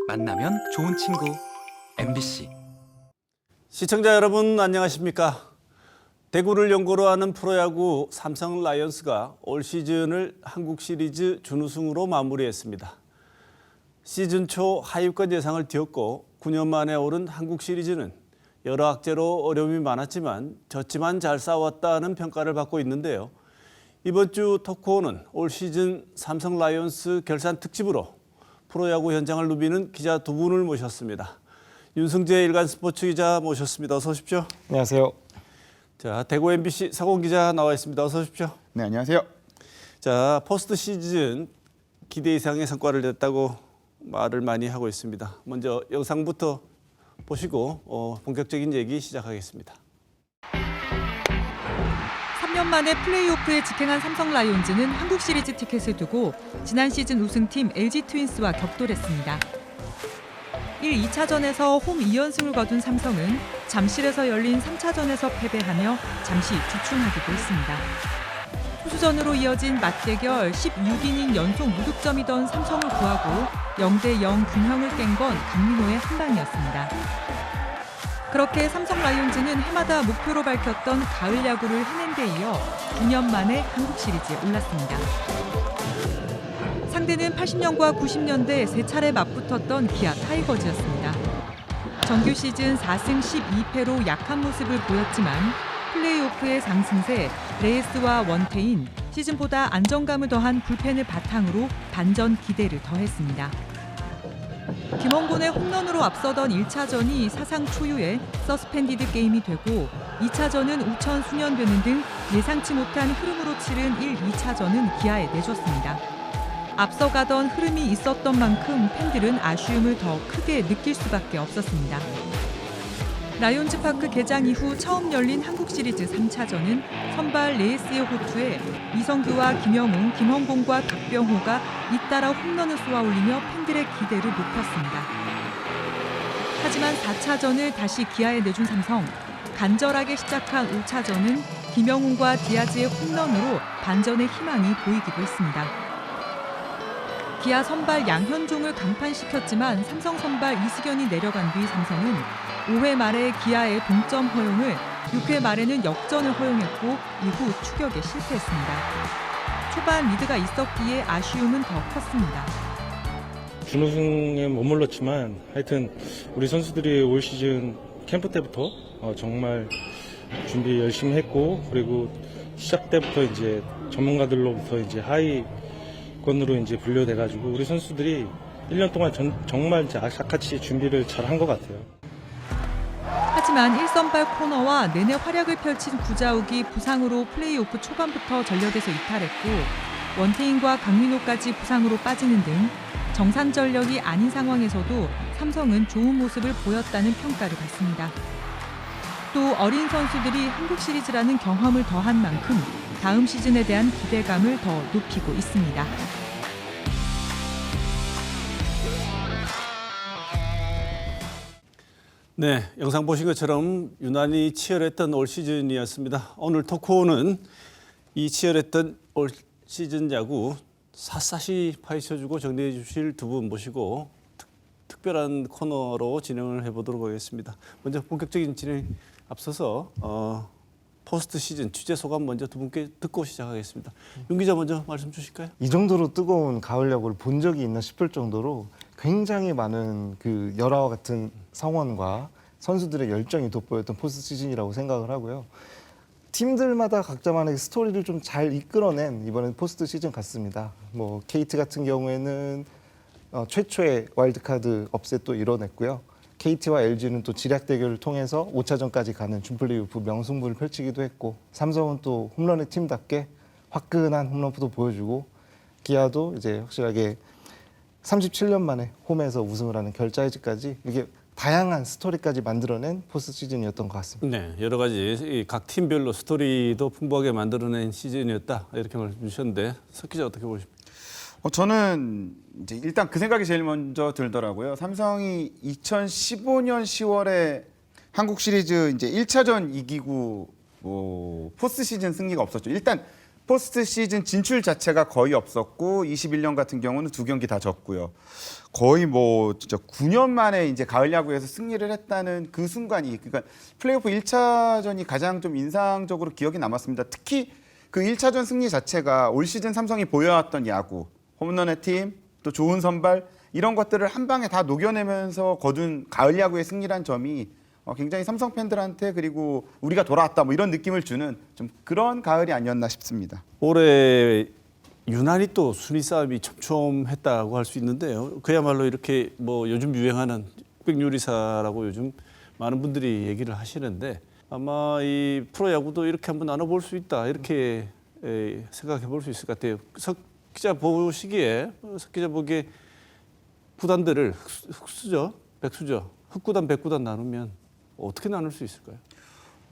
만나면 좋은 친구 MBC. 시청자 여러분 안녕하십니까? 대구를 연고로 하는 프로야구 삼성 라이온스가 올 시즌을 한국 시리즈 준우승으로 마무리했습니다. 시즌 초 하위권 예상을 뒤엎고 9년 만에 오른 한국 시리즈는 여러 악재로 어려움이 많았지만 졌지만 잘 싸웠다는 평가를 받고 있는데요. 이번 주 토크오는 올 시즌 삼성 라이온스 결산 특집으로 프로야구 현장을 누비는 기자 두 분을 모셨습니다. 윤승재 일간스포츠 기자 모셨습니다. 어서 오십시오. 안녕하세요. 자, 대구 MBC 서공 기자 나와 있습니다. 어서 오십시오. 네, 안녕하세요. 자, 포스트 시즌 기대 이상의 성과를 냈다고 말을 많이 하고 있습니다. 먼저 영상부터 보시고 본격적인 얘기 시작하겠습니다. 3년 만에 플레이오프에 직행한 삼성 라이온즈는 한국 시리즈 티켓을 두고 지난 시즌 우승팀 LG 트윈스와 격돌했습니다. 1, 2차전에서 홈 2연승을 거둔 삼성은 잠실에서 열린 3차전에서 패배하며 잠시 주춤하기도 했습니다. 투수전으로 이어진 맞대결 16이닝 연속 무득점이던 삼성을 구하고 0대0 균형을 깬 건 강민호의 한 방이었습니다. 그렇게 삼성 라이온즈는 해마다 목표로 밝혔던 가을 야구를 해낸 데 이어 9년 만에 한국 시리즈에 올랐습니다. 상대는 80년과 90년대 세 차례 맞붙었던 기아 타이거즈였습니다. 정규 시즌 4승 12패로 약한 모습을 보였지만 플레이오프의 상승세, 레이스와 원태인, 시즌보다 안정감을 더한 불펜을 바탕으로 반전 기대를 더했습니다. 김원곤의 홈런으로 앞서던 1차전이 사상 초유의 서스펜디드 게임이 되고 2차전은 우천 수년되는 등 예상치 못한 흐름으로 치른 1, 2차전은 기아에 내줬습니다. 앞서가던 흐름이 있었던 만큼 팬들은 아쉬움을 더 크게 느낄 수밖에 없었습니다. 라이온즈 파크 개장 이후 처음 열린 한국 시리즈 3차전은 선발 레이스의 호투에 이성규와 김영웅, 김헌곤과 박병호가 잇따라 홈런을 쏘아올리며 팬들의 기대를 높였습니다. 하지만 4차전을 다시 기아에 내준 삼성, 간절하게 시작한 5차전은 김영웅과 디아즈의 홈런으로 반전의 희망이 보이기도 했습니다. 기아 선발 양현종을 강판시켰지만 삼성 선발 이승현이 내려간 뒤 삼성은 5회 말에 기아의 동점 허용을 6회 말에는 역전을 허용했고 이후 추격에 실패했습니다. 초반 리드가 있었기에 아쉬움은 더 컸습니다. 준우승에 머물렀지만 하여튼 우리 선수들이 올 시즌 캠프 때부터 정말 준비 열심히 했고 그리고 시작 때부터 이제 전문가들로부터 이제 하위권으로 이제 분류돼가지고 우리 선수들이 1년 동안 정말 이제 악착같이 준비를 잘 한 것 같아요. 하지만 1선발 코너와 내내 활약을 펼친 구자욱이 부상으로 플레이오프 초반부터 전력에서 이탈했고 원태인과 강민호까지 부상으로 빠지는 등 정상 전력이 아닌 상황에서도 삼성은 좋은 모습을 보였다는 평가를 받습니다. 또 어린 선수들이 한국 시리즈라는 경험을 더한 만큼 다음 시즌에 대한 기대감을 더 높이고 있습니다. 네, 영상 보신 것처럼 유난히 치열했던 올 시즌이었습니다. 오늘 토크오는 이 치열했던 올 시즌 야구 샅샅이 파헤쳐주고 정리해 주실 두 분 모시고 특별한 코너로 진행을 해보도록 하겠습니다. 먼저 본격적인 진행 앞서서 포스트 시즌 취재 소감 먼저 두 분께 듣고 시작하겠습니다. 윤 기자 먼저 말씀 주실까요? 이 정도로 뜨거운 가을 야구를 본 적이 있나 싶을 정도로 굉장히 많은 그 열화와 같은 성원과 선수들의 열정이 돋보였던 포스트 시즌이라고 생각을 하고요. 팀들마다 각자만의 스토리를 좀 잘 이끌어낸 이번엔 포스트 시즌 같습니다. 뭐 KT 같은 경우에는 최초의 와일드카드 업셋도 이뤄냈고요. KT와 LG는 또 지략 대결을 통해서 5차전까지 가는 준플레이오프 명승부를 펼치기도 했고 삼성은 또 홈런의 팀답게 화끈한 홈런포도 보여주고 기아도 이제 확실하게 37년 만에 홈에서 우승을 하는 결자해지까지 이게 다양한 스토리까지 만들어낸 포스트 시즌이었던 것 같습니다. 네, 여러 가지 각 팀별로 스토리도 풍부하게 만들어낸 시즌이었다 이렇게 말씀 주셨는데 석 기자 어떻게 보십니까? 저는 이제 일단 그 생각이 제일 먼저 들더라고요. 삼성이 2015년 10월에 한국 시리즈 이제 1차전 이기고 포스트 시즌 승리가 없었죠. 일단 포스트 시즌 진출 자체가 거의 없었고 21년 같은 경우는 2경기 다 졌고요. 거의 뭐 진짜 9년 만에 이제 가을 야구에서 승리를 했다는 그 순간이, 그러니까 플레이오프 1차전이 가장 좀 인상적으로 기억이 남았습니다. 특히 그 1차전 승리 자체가 올 시즌 삼성이 보여왔던 야구, 홈런의 팀, 또 좋은 선발 이런 것들을 한 방에 다 녹여내면서 거둔 가을 야구의 승리란 점이 굉장히 삼성 팬들한테, 그리고 우리가 돌아왔다 뭐 이런 느낌을 주는 좀 그런 가을이 아니었나 싶습니다. 올해 유난히 또 순위 싸움이 촘촘했다고 할 수 있는데요. 그야말로 이렇게 뭐 요즘 유행하는 흑백요리사라고 요즘 많은 분들이 얘기를 하시는데, 아마 이 프로야구도 이렇게 한번 나눠볼 수 있다, 이렇게 생각해 볼 수 있을 것 같아요. 석 기자 보시기에, 석 기자 보기에 구단들을 흑수저, 백수저, 흑구단, 백구단 나누면 어떻게 나눌 수 있을까요?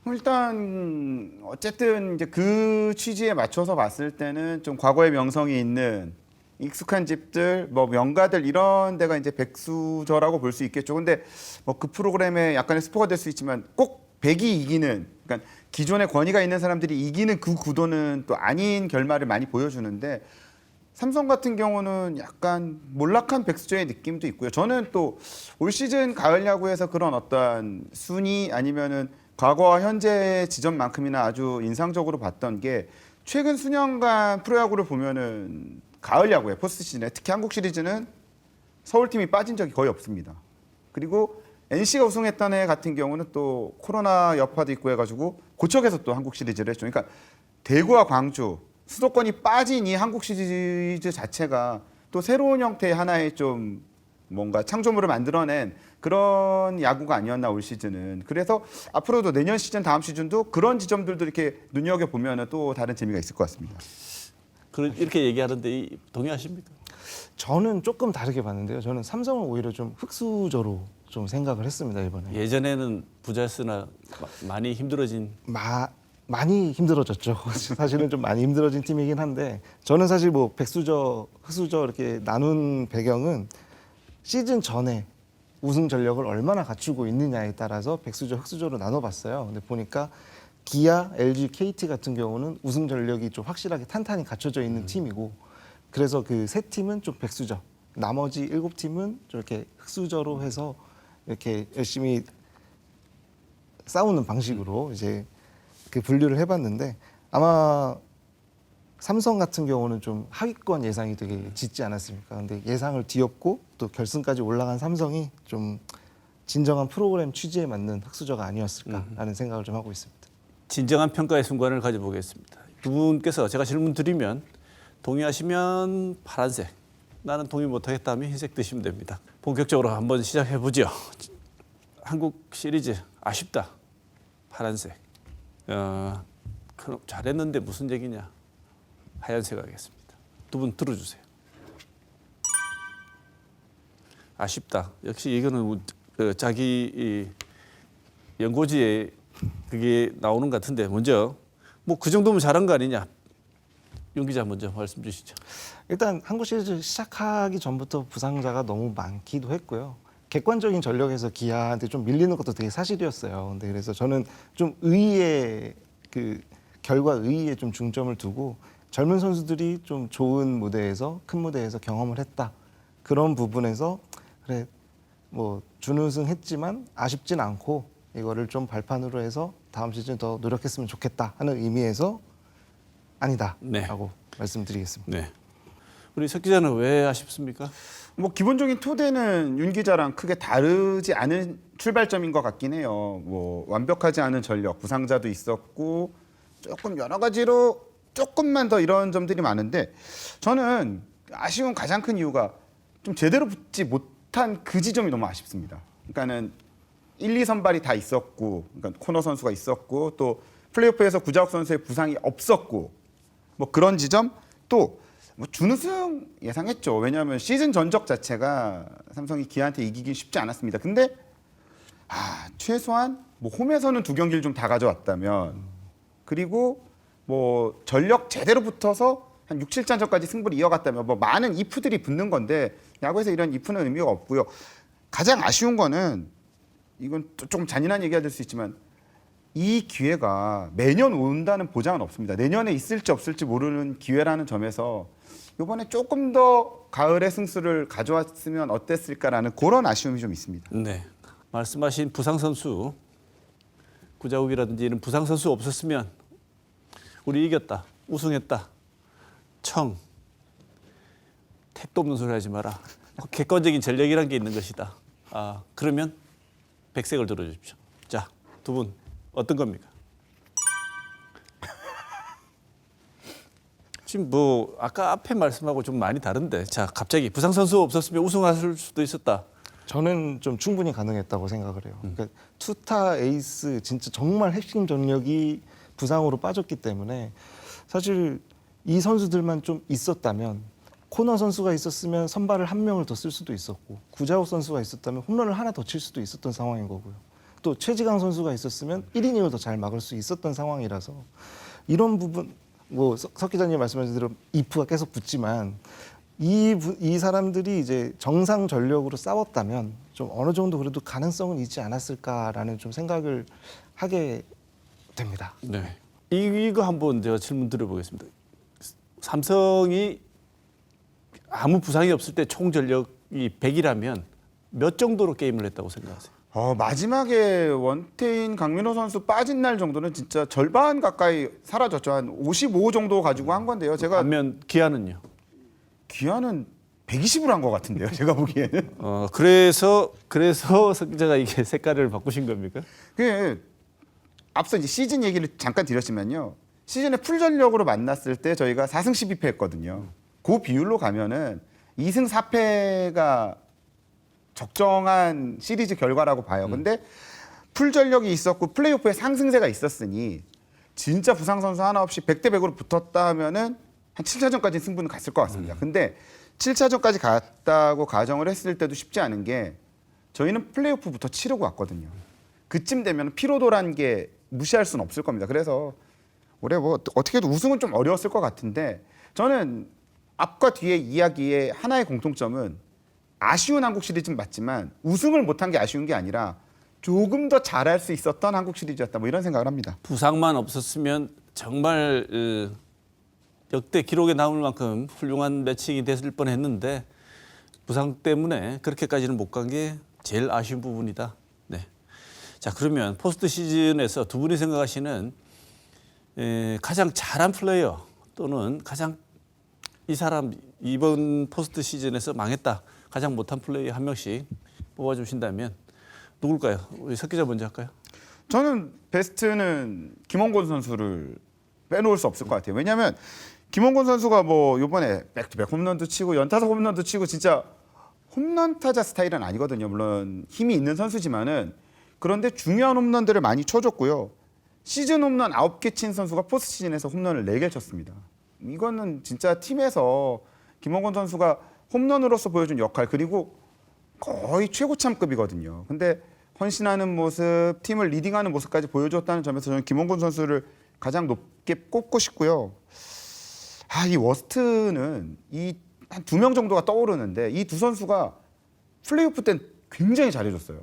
일단 어쨌든 이제 그 취지에 맞춰서 봤을 때는 좀 과거의 명성이 있는 익숙한 집들, 뭐 명가들 이런 데가 이제 백수저라고 볼 수 있겠죠. 근데 뭐 그 프로그램에 약간의 스포가 될 수 있지만 꼭 백이 이기는, 그러니까 기존의 권위가 있는 사람들이 이기는 그 구도는 또 아닌 결말을 많이 보여주는데, 삼성 같은 경우는 약간 몰락한 백수저의 느낌도 있고요. 저는 또 올 시즌 가을 야구에서 그런 어떠한 순위 아니면은 과거와 현재 지점만큼이나 아주 인상적으로 봤던 게, 최근 수년간 프로야구를 보면은 가을 야구에 포스트 시즌에 특히 한국 시리즈는 서울팀이 빠진 적이 거의 없습니다. 그리고 NC가 우승했던 해 같은 경우는 또 코로나 여파도 있고 해가지고 고척에서 또 한국 시리즈를 했죠. 그러니까 대구와 광주 수도권이 빠진 이 한국 시리즈 자체가 또 새로운 형태의 하나의 좀 뭔가 창조물을 만들어낸 그런 야구가 아니었나 올 시즌은. 그래서 앞으로도 내년 시즌, 다음 시즌도 그런 지점들도 이렇게 눈여겨보면 또 다른 재미가 있을 것 같습니다. 이렇게 얘기하는데 동의하십니까? 저는 조금 다르게 봤는데요. 저는 삼성은 오히려 좀 흑수저로 좀 생각을 했습니다, 이번에. 예전에는 부자였으나 많이 힘들어진. 많이 힘들어졌죠. 사실은 좀 많이 힘들어진 팀이긴 한데, 저는 사실 뭐 백수저, 흑수저 이렇게 나눈 배경은 시즌 전에 우승 전력을 얼마나 갖추고 있느냐에 따라서 백수저, 흑수저로 나눠봤어요. 근데 보니까 기아, LG, KT 같은 경우는 우승 전력이 좀 확실하게 탄탄히 갖춰져 있는 팀이고, 그래서 그 세 팀은 좀 백수저, 나머지 7팀은 좀 이렇게 흑수저로 해서 이렇게 열심히 싸우는 방식으로 이제 그 분류를 해봤는데, 아마 삼성 같은 경우는 좀 하위권 예상이 되게 짙지 않았습니까? 근데 예상을 뒤엎고 또 결승까지 올라간 삼성이 좀 진정한 프로그램 취지에 맞는 흑수저가 아니었을까라는 생각을 좀 하고 있습니다. 진정한 평가의 순간을 가져보겠습니다. 두 분께서 제가 질문 드리면 동의하시면 파란색, 나는 동의 못하겠다 하면 흰색 드시면 됩니다. 본격적으로 한번 시작해 보죠. 한국 시리즈 아쉽다, 파란색. 그럼 잘했는데 무슨 얘기냐, 하얀색 하겠습니다. 두 분 들어주세요. 아쉽다. 역시 이거는 자기 이 연고지에 그게 나오는 것 같은데, 먼저 뭐 그 정도면 잘한 거 아니냐, 윤 기자 먼저 말씀 주시죠. 일단 한국 시리즈 시작하기 전부터 부상자가 너무 많기도 했고요. 객관적인 전력에서 기아한테 좀 밀리는 것도 되게 사실이었어요. 근데 그래서 저는 좀 의의에 그 결과 의의에 좀 중점을 두고, 젊은 선수들이 좀 좋은 무대에서, 큰 무대에서 경험을 했다, 그런 부분에서 그래 뭐 준우승 했지만 아쉽진 않고 이거를 좀 발판으로 해서 다음 시즌 더 노력했으면 좋겠다 하는 의미에서 아니다라고 네. 말씀드리겠습니다. 네. 우리 석 기자는 왜 아쉽습니까? 뭐 기본적인 토대는 윤 기자랑 크게 다르지 않은 출발점인 것 같긴 해요. 뭐 완벽하지 않은 전력, 부상자도 있었고 조금 여러 가지로 조금만 더 이런 점들이 많은데, 저는 아쉬운 가장 큰 이유가 좀 제대로 붙지 못한 그 지점이 너무 아쉽습니다. 그러니까는 1, 2선발이 다 있었고, 그러니까 코너 선수가 있었고, 또 플레이오프에서 구자욱 선수의 부상이 없었고, 뭐 그런 지점, 또 뭐 준우승 예상했죠. 왜냐하면 시즌 전적 자체가 삼성이 기아한테 이기기 쉽지 않았습니다. 근데 최소한 뭐 홈에서는 2경기를 좀 다 가져왔다면, 그리고 뭐 전력 제대로 붙어서 한 6, 7잔전까지 승부를 이어갔다면, 뭐 많은 if들이 붙는 건데, 야구에서 이런 if는 의미가 없고요. 가장 아쉬운 거는, 이건 좀 잔인한 얘기가 될 수 있지만, 이 기회가 매년 온다는 보장은 없습니다. 내년에 있을지 없을지 모르는 기회라는 점에서 이번에 조금 더 가을의 승수를 가져왔으면 어땠을까라는 그런 아쉬움이 좀 있습니다. 네. 말씀하신 부상 선수, 구자욱이라든지 이런 부상 선수 없었으면 우리 이겼다, 우승했다, 청, 택도 없는 소리 하지 마라. 객관적인 전력이란 게 있는 것이다. 그러면 백색을 들어주십시오. 자, 두 분 어떤 겁니까? 지금 뭐 아까 앞에 말씀하고 좀 많이 다른데, 자 갑자기 부상 선수 없었으면 우승할 수도 있었다. 저는 좀 충분히 가능했다고 생각을 해요. 그러니까 투타 에이스 진짜 정말 핵심 전력이 부상으로 빠졌기 때문에 사실 이 선수들만 좀 있었다면 코너 선수가 있었으면 선발을 한 명을 더 쓸 수도 있었고 구자욱 선수가 있었다면 홈런을 하나 더 칠 수도 있었던 상황인 거고요. 또 최지강 선수가 있었으면 1이닝을 더 잘 막을 수 있었던 상황이라서 이런 부분 뭐 석 기자님 말씀하신 대로 이프가 계속 붙지만 이 사람들이 이제 정상 전력으로 싸웠다면 좀 어느 정도 그래도 가능성은 있지 않았을까라는 좀 생각을 하게 됩니다. 네. 이거 한번 제가 질문 드려보겠습니다. 삼성이 아무 부상이 없을 때 총 전력이 100이라면 몇 정도로 게임을 했다고 생각하세요? 마지막에 원태인 강민호 선수 빠진 날 정도는 진짜 절반 가까이 사라졌죠. 한 55 정도 가지고 한 건데요. 제가 반면 기아는요? 기아는 120으로 한 것 같은데요. 제가 보기에는. 그래서 석 기자가 이게 색깔을 바꾸신 겁니까? 그 앞서 이제 시즌 얘기를 잠깐 드렸지만요. 시즌에 풀 전력으로 만났을 때 저희가 4승 12패 했거든요. 그 비율로 가면은 2승 4패가 적정한 시리즈 결과라고 봐요. 근데 풀 전력이 있었고 플레이오프에 상승세가 있었으니 진짜 부상 선수 하나 없이 100대 100으로 붙었다 하면은 한 7차전까지 승부는 갔을 것 같습니다. 근데 7차전까지 갔다고 가정을 했을 때도 쉽지 않은 게 저희는 플레이오프부터 치르고 왔거든요. 그쯤 되면 피로도란 게 무시할 수는 없을 겁니다. 그래서 올해 뭐 어떻게 해도 우승은 좀 어려웠을 것 같은데 저는 앞과 뒤의 이야기의 하나의 공통점은 아쉬운 한국 시리즈는 맞지만 우승을 못한 게 아쉬운 게 아니라 조금 더 잘할 수 있었던 한국 시리즈였다. 뭐 이런 생각을 합니다. 부상만 없었으면 정말 역대 기록에 남을 만큼 훌륭한 매칭이 됐을 뻔했는데 부상 때문에 그렇게까지는 못 간 게 제일 아쉬운 부분이다. 네. 자, 그러면 포스트 시즌에서 두 분이 생각하시는 가장 잘한 플레이어 또는 가장 이 사람 이번 포스트 시즌에서 망했다, 가장 못한 플레이어 한 명씩 뽑아주신다면 누굴까요? 우리 석 기자 먼저 할까요? 저는 베스트는 김원곤 선수를 빼놓을 수 없을 것 같아요. 왜냐하면 김원곤 선수가 뭐 이번에 백투백 홈런도 치고 연타석 홈런도 치고 진짜 홈런 타자 스타일은 아니거든요. 물론 힘이 있는 선수지만은 그런데 중요한 홈런들을 많이 쳐줬고요. 시즌 홈런 9개 친 선수가 포스트 시즌에서 홈런을 4개를 쳤습니다. 이거는 진짜 팀에서 김원곤 선수가 홈런으로서 보여준 역할 그리고 거의 최고참급이거든요. 근데 헌신하는 모습, 팀을 리딩하는 모습까지 보여줬다는 점에서 저는 김원곤 선수를 가장 높게 꼽고 싶고요. 이 워스트는 이 한 2명 정도가 떠오르는데 이 두 선수가 플레이오프 땐 굉장히 잘해줬어요.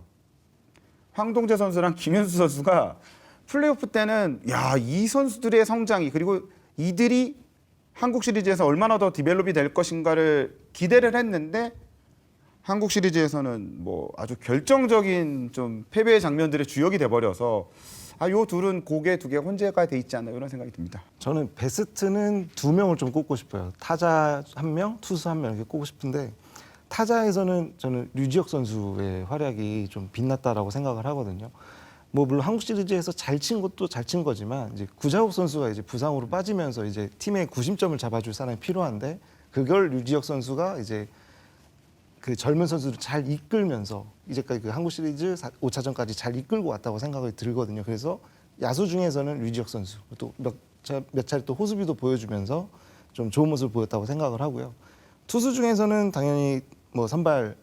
황동재 선수랑 김현수 선수가 플레이오프 때는 이 선수들의 성장이 그리고 이들이 한국 시리즈에서 얼마나 더 디벨롭이 될 것인가를 기대를 했는데 한국 시리즈에서는 뭐 아주 결정적인 좀 패배의 장면들의 주역이 돼버려서 요 둘은 고개 두 개 혼재가 돼 있지 않나 이런 생각이 듭니다. 저는 베스트는 2명을 좀 꼽고 싶어요. 타자 1명, 투수 1명 이렇게 꼽고 싶은데 타자에서는 저는 류지혁 선수의 활약이 좀 빛났다라고 생각을 하거든요. 뭐 물론 한국 시리즈에서 잘 친 것도 잘 친 거지만 이제 구자욱 선수가 이제 부상으로 빠지면서 이제 팀의 구심점을 잡아줄 사람이 필요한데 그걸 류지혁 선수가 이제 그 젊은 선수를 잘 이끌면서 이제까지 그 한국 시리즈 5차전까지 잘 이끌고 왔다고 생각이 들거든요. 그래서 야수 중에서는 류지혁 선수 또 몇 차례 또 호수비도 보여주면서 좀 좋은 모습을 보였다고 생각을 하고요. 투수 중에서는 당연히 뭐 선발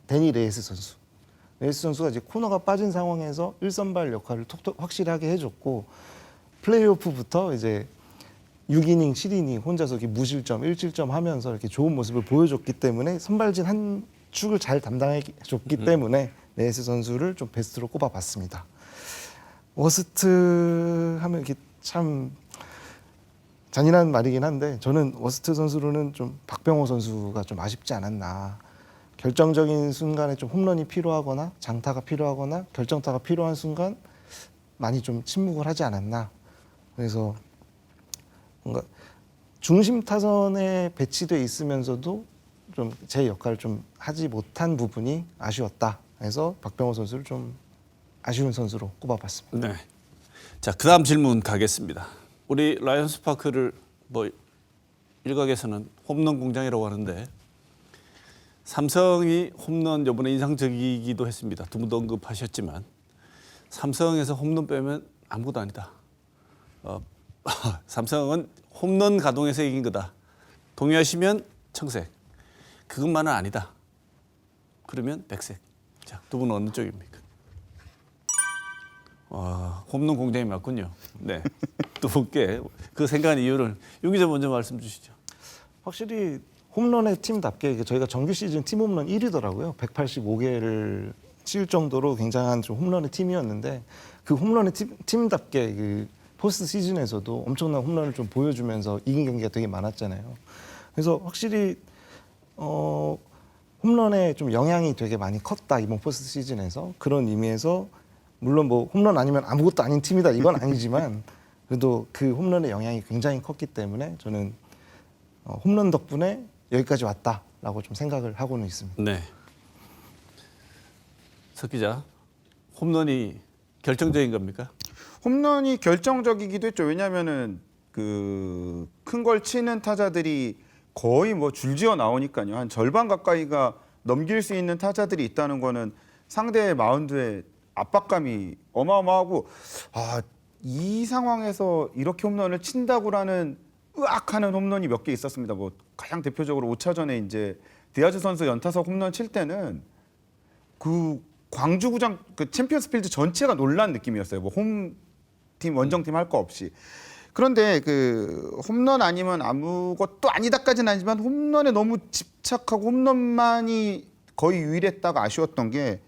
데니 레이스 선수. 레이스 선수가 이제 코너가 빠진 상황에서 1선발 역할을 확실하게 해줬고 플레이오프부터 이제 6이닝, 7이닝 혼자서 이렇게 무실점, 1실점 하면서 이렇게 좋은 모습을 보여줬기 때문에 선발진 한 축을 잘 담당해줬기 때문에 레이스 선수를 좀 베스트로 꼽아봤습니다. 워스트 하면 이게 참 잔인한 말이긴 한데 저는 워스트 선수로는 좀 박병호 선수가 좀 아쉽지 않았나. 결정적인 순간에 좀 홈런이 필요하거나 장타가 필요하거나 결정타가 필요한 순간 많이 좀 침묵을 하지 않았나. 그래서 뭔가 중심 타선에 배치돼 있으면서도 좀 제 역할을 좀 하지 못한 부분이 아쉬웠다. 그래서 박병호 선수를 좀 아쉬운 선수로 꼽아봤습니다. 네. 자, 그다음 질문 가겠습니다. 우리 라이언스 파크를 뭐 일각에서는 홈런 공장이라고 하는데 삼성이 홈런 이번에 인상적이기도 했습니다. 두 분도 언급하셨지만 삼성에서 홈런 빼면 아무것도 아니다. 삼성은 홈런 가동에서 이긴 거다. 동의하시면 청색, 그것만은 아니다. 그러면 백색. 자, 두 분은 어느 쪽입니까? 홈런 공장이 맞군요. 네, 두 분께 그 생각한 이유를 윤 기자 먼저 말씀 주시죠. 확실히 홈런의 팀답게 저희가 정규 시즌 팀 홈런 1위더라고요. 185개를 칠 정도로 굉장한 좀 홈런의 팀이었는데 그 홈런의 팀답게 그 포스트 시즌에서도 엄청난 홈런을 좀 보여주면서 이긴 경기가 되게 많았잖아요. 그래서 확실히 홈런에 좀 영향이 되게 많이 컸다 이번 포스트 시즌에서. 그런 의미에서 물론 뭐 홈런 아니면 아무것도 아닌 팀이다 이건 아니지만 그래도 그 홈런의 영향이 굉장히 컸기 때문에 저는 홈런 덕분에 여기까지 왔다라고 좀 생각을 하고는 있습니다. 네. 석 기자, 홈런이 결정적인 겁니까? 홈런이 결정적이기도 했죠. 왜냐하면은 그 큰 걸 치는 타자들이 거의 뭐 줄지어 나오니까요. 한 절반 가까이가 넘길 수 있는 타자들이 있다는 거는 상대의 마운드에 압박감이 어마어마하고 이 상황에서 이렇게 홈런을 친다고라는 으악하는 홈런이 몇 개 있었습니다. 뭐 가장 대표적으로 5차전에 이제 디아즈 선수 연타석 홈런 칠 때는 그 광주구장 그 챔피언스 필드 전체가 놀란 느낌이었어요. 뭐 홈팀 원정팀 할 거 없이. 그런데 그 홈런 아니면 아무것도 아니다까지는 아니지만 홈런에 너무 집착하고 홈런만이 거의 유일했다가 아쉬웠던 게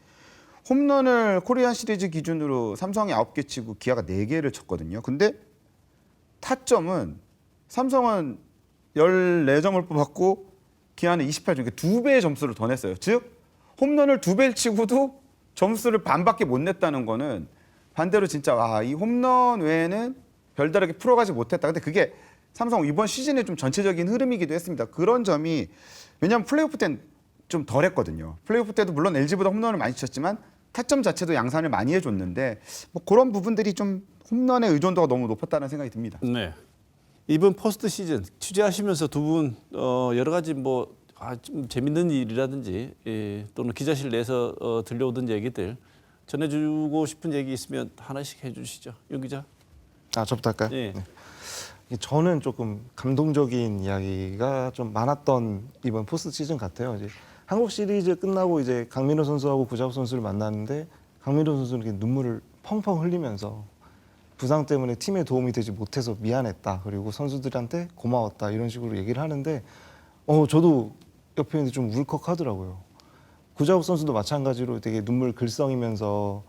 홈런을 코리안 시리즈 기준으로 삼성이 9개 치고 기아가 4개를 쳤거든요. 근데 타점은 삼성은 14점을 뽑았고 기아는 28점, 그러니까 2배의 점수를 더 냈어요. 즉 홈런을 2배를 치고도 점수를 반밖에 못 냈다는 거는 반대로 진짜 이 홈런 외에는 별다르게 풀어가지 못했다. 근데 그게 삼성 이번 시즌의 좀 전체적인 흐름이기도 했습니다. 그런 점이 왜냐하면 플레이오프 때는 좀 덜했거든요. 플레이오프 때도 물론 LG보다 홈런을 많이 쳤지만 타점 자체도 양산을 많이 해줬는데 뭐 그런 부분들이 좀 홈런의 의존도가 너무 높았다는 생각이 듭니다. 네. 이번 포스트 시즌 취재하시면서 두 분 여러 가지 뭐 좀 재밌는 일이라든지 또는 기자실 내에서 들려오던 얘기들 전해주고 싶은 얘기 있으면 하나씩 해주시죠. 윤 기자. 저부터 할까요? 예. 네. 저는 조금 감동적인 이야기가 좀 많았던 이번 포스트 시즌 같아요. 이제 한국 시리즈 끝나고 이제 강민호 선수하고 구자욱 선수를 만났는데 강민호 선수는 이렇게 눈물을 펑펑 흘리면서 부상 때문에 팀에 도움이 되지 못해서 미안했다. 그리고 선수들한테 고마웠다. 이런 식으로 얘기를 하는데 저도 옆에 있는데 좀 울컥하더라고요. 구자욱 선수도 마찬가지로 되게 눈물 글썽이면서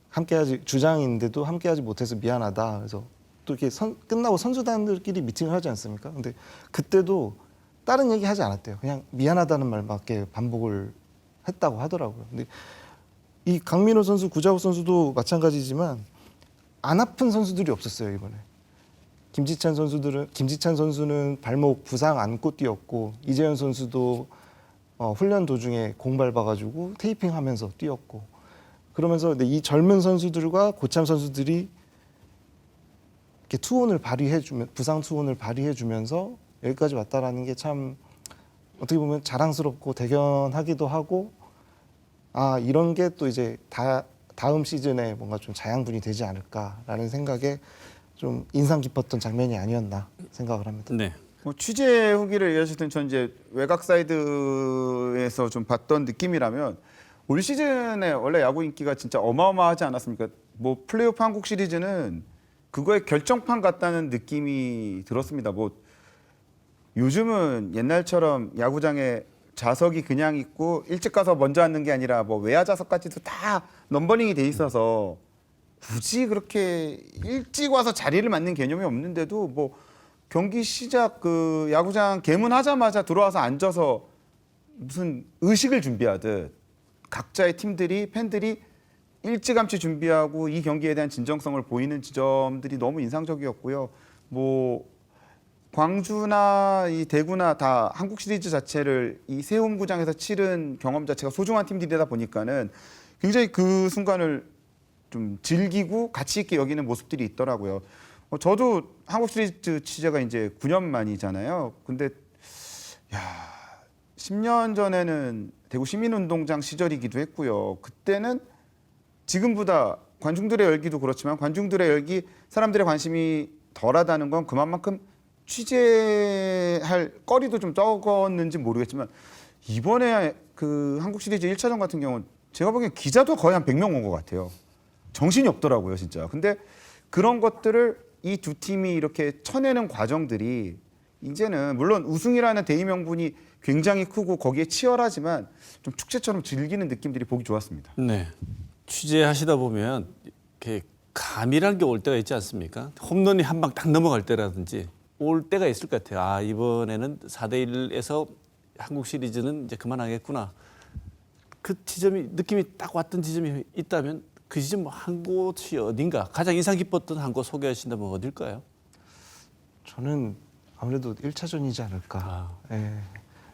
함께하지 주장인데도 함께하지 못해서 미안하다. 그래서 또 이렇게 끝나고 선수단들끼리 미팅을 하지 않습니까? 근데 그때도 다른 얘기 하지 않았대요. 그냥 미안하다는 말밖에 반복을 했다고 하더라고요. 근데 이 강민호 선수, 구자욱 선수도 마찬가지지만 안 아픈 선수들이 없었어요 이번에. 김지찬 선수는 발목 부상 안고 뛰었고 이재현 선수도 훈련 도중에 공 밟아가지고 테이핑하면서 뛰었고 그러면서 이 젊은 선수들과 고참 선수들이 이렇게 투혼을 발휘해주면 부상 투혼을 발휘해주면서 여기까지 왔다라는 게 참 어떻게 보면 자랑스럽고 대견하기도 하고 이런 게 또 이제 다음 시즌에 뭔가 좀 자양분이 되지 않을까라는 생각에 좀 인상 깊었던 장면이 아니었나 생각을 합니다. 네. 뭐 취재 후기를 얘기하실 때는 전 이제 외곽 사이드에서 좀 봤던 느낌이라면 올 시즌에 원래 야구 인기가 진짜 어마어마하지 않았습니까? 뭐 플레이오프 한국 시리즈는 그거의 결정판 같다는 느낌이 들었습니다. 뭐 요즘은 옛날처럼 야구장에 좌석이 그냥 있고 일찍 가서 먼저 앉는 게 아니라 뭐 외야 좌석까지도 다 넘버링이 돼 있어서 굳이 그렇게 일찍 와서 자리를 맡는 개념이 없는데도 뭐 경기 시작 그 야구장 개문하자마자 들어와서 앉아서 무슨 의식을 준비하듯 각자의 팀들이 팬들이 일찌감치 준비하고 이 경기에 대한 진정성을 보이는 지점들이 너무 인상적이었고요. 뭐 광주나 이 대구나 다 한국 시리즈 자체를 이 새 홈구장에서 치른 경험 자체가 소중한 팀들이다 보니까는 굉장히 그 순간을 좀 즐기고 가치 있게 여기는 모습들이 있더라고요. 저도 한국 시리즈 취재가 이제 9년 만이잖아요. 근데 야, 10년 전에는 대구 시민운동장 시절이기도 했고요. 그때는 지금보다 관중들의 열기도 그렇지만 관중들의 열기, 사람들의 관심이 덜하다는 건 그만큼 취재할 거리도 좀 적었는지 모르겠지만 이번에 그 한국 시리즈 1차전 같은 경우는 제가 보기엔 기자도 거의 한 100명 온 것 같아요. 정신이 없더라고요, 진짜. 근데 그런 것들을 이 두 팀이 이렇게 쳐내는 과정들이 이제는 물론 우승이라는 대의 명분이 굉장히 크고 거기에 치열하지만 좀 축제처럼 즐기는 느낌들이 보기 좋았습니다. 네. 취재하시다 보면 이렇게 감이라는 게 올 때가 있지 않습니까? 홈런이 한 방 딱 넘어갈 때라든지 올 때가 있을 것 같아요. 아, 이번에는 4대1에서 한국 시리즈는 이제 그만하겠구나. 그 지점이 느낌이 딱 왔던 지점이 있다면 그 지점 한 곳이 어딘가 가장 인상 깊었던 한 곳 소개하신다면 어딜까요? 저는 아무래도 1차전이지 않을까. 예.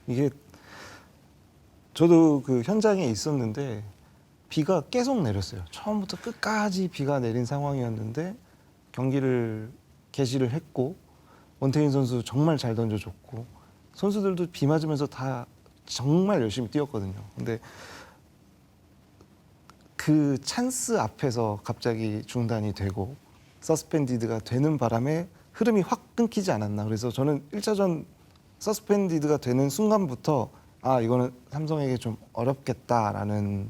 이게 저도 그 현장에 있었는데 비가 계속 내렸어요. 처음부터 끝까지 비가 내린 상황이었는데 경기를 개시를 했고 원태인 선수 정말 잘 던져줬고 선수들도 비 맞으면서 다 정말 열심히 뛰었거든요. 근데 그 찬스 앞에서 갑자기 중단이 되고 서스펜디드가 되는 바람에 흐름이 확 끊기지 않았나. 그래서 저는 1차전 서스펜디드가 되는 순간부터 아, 이거는 삼성에게 좀 어렵겠다라는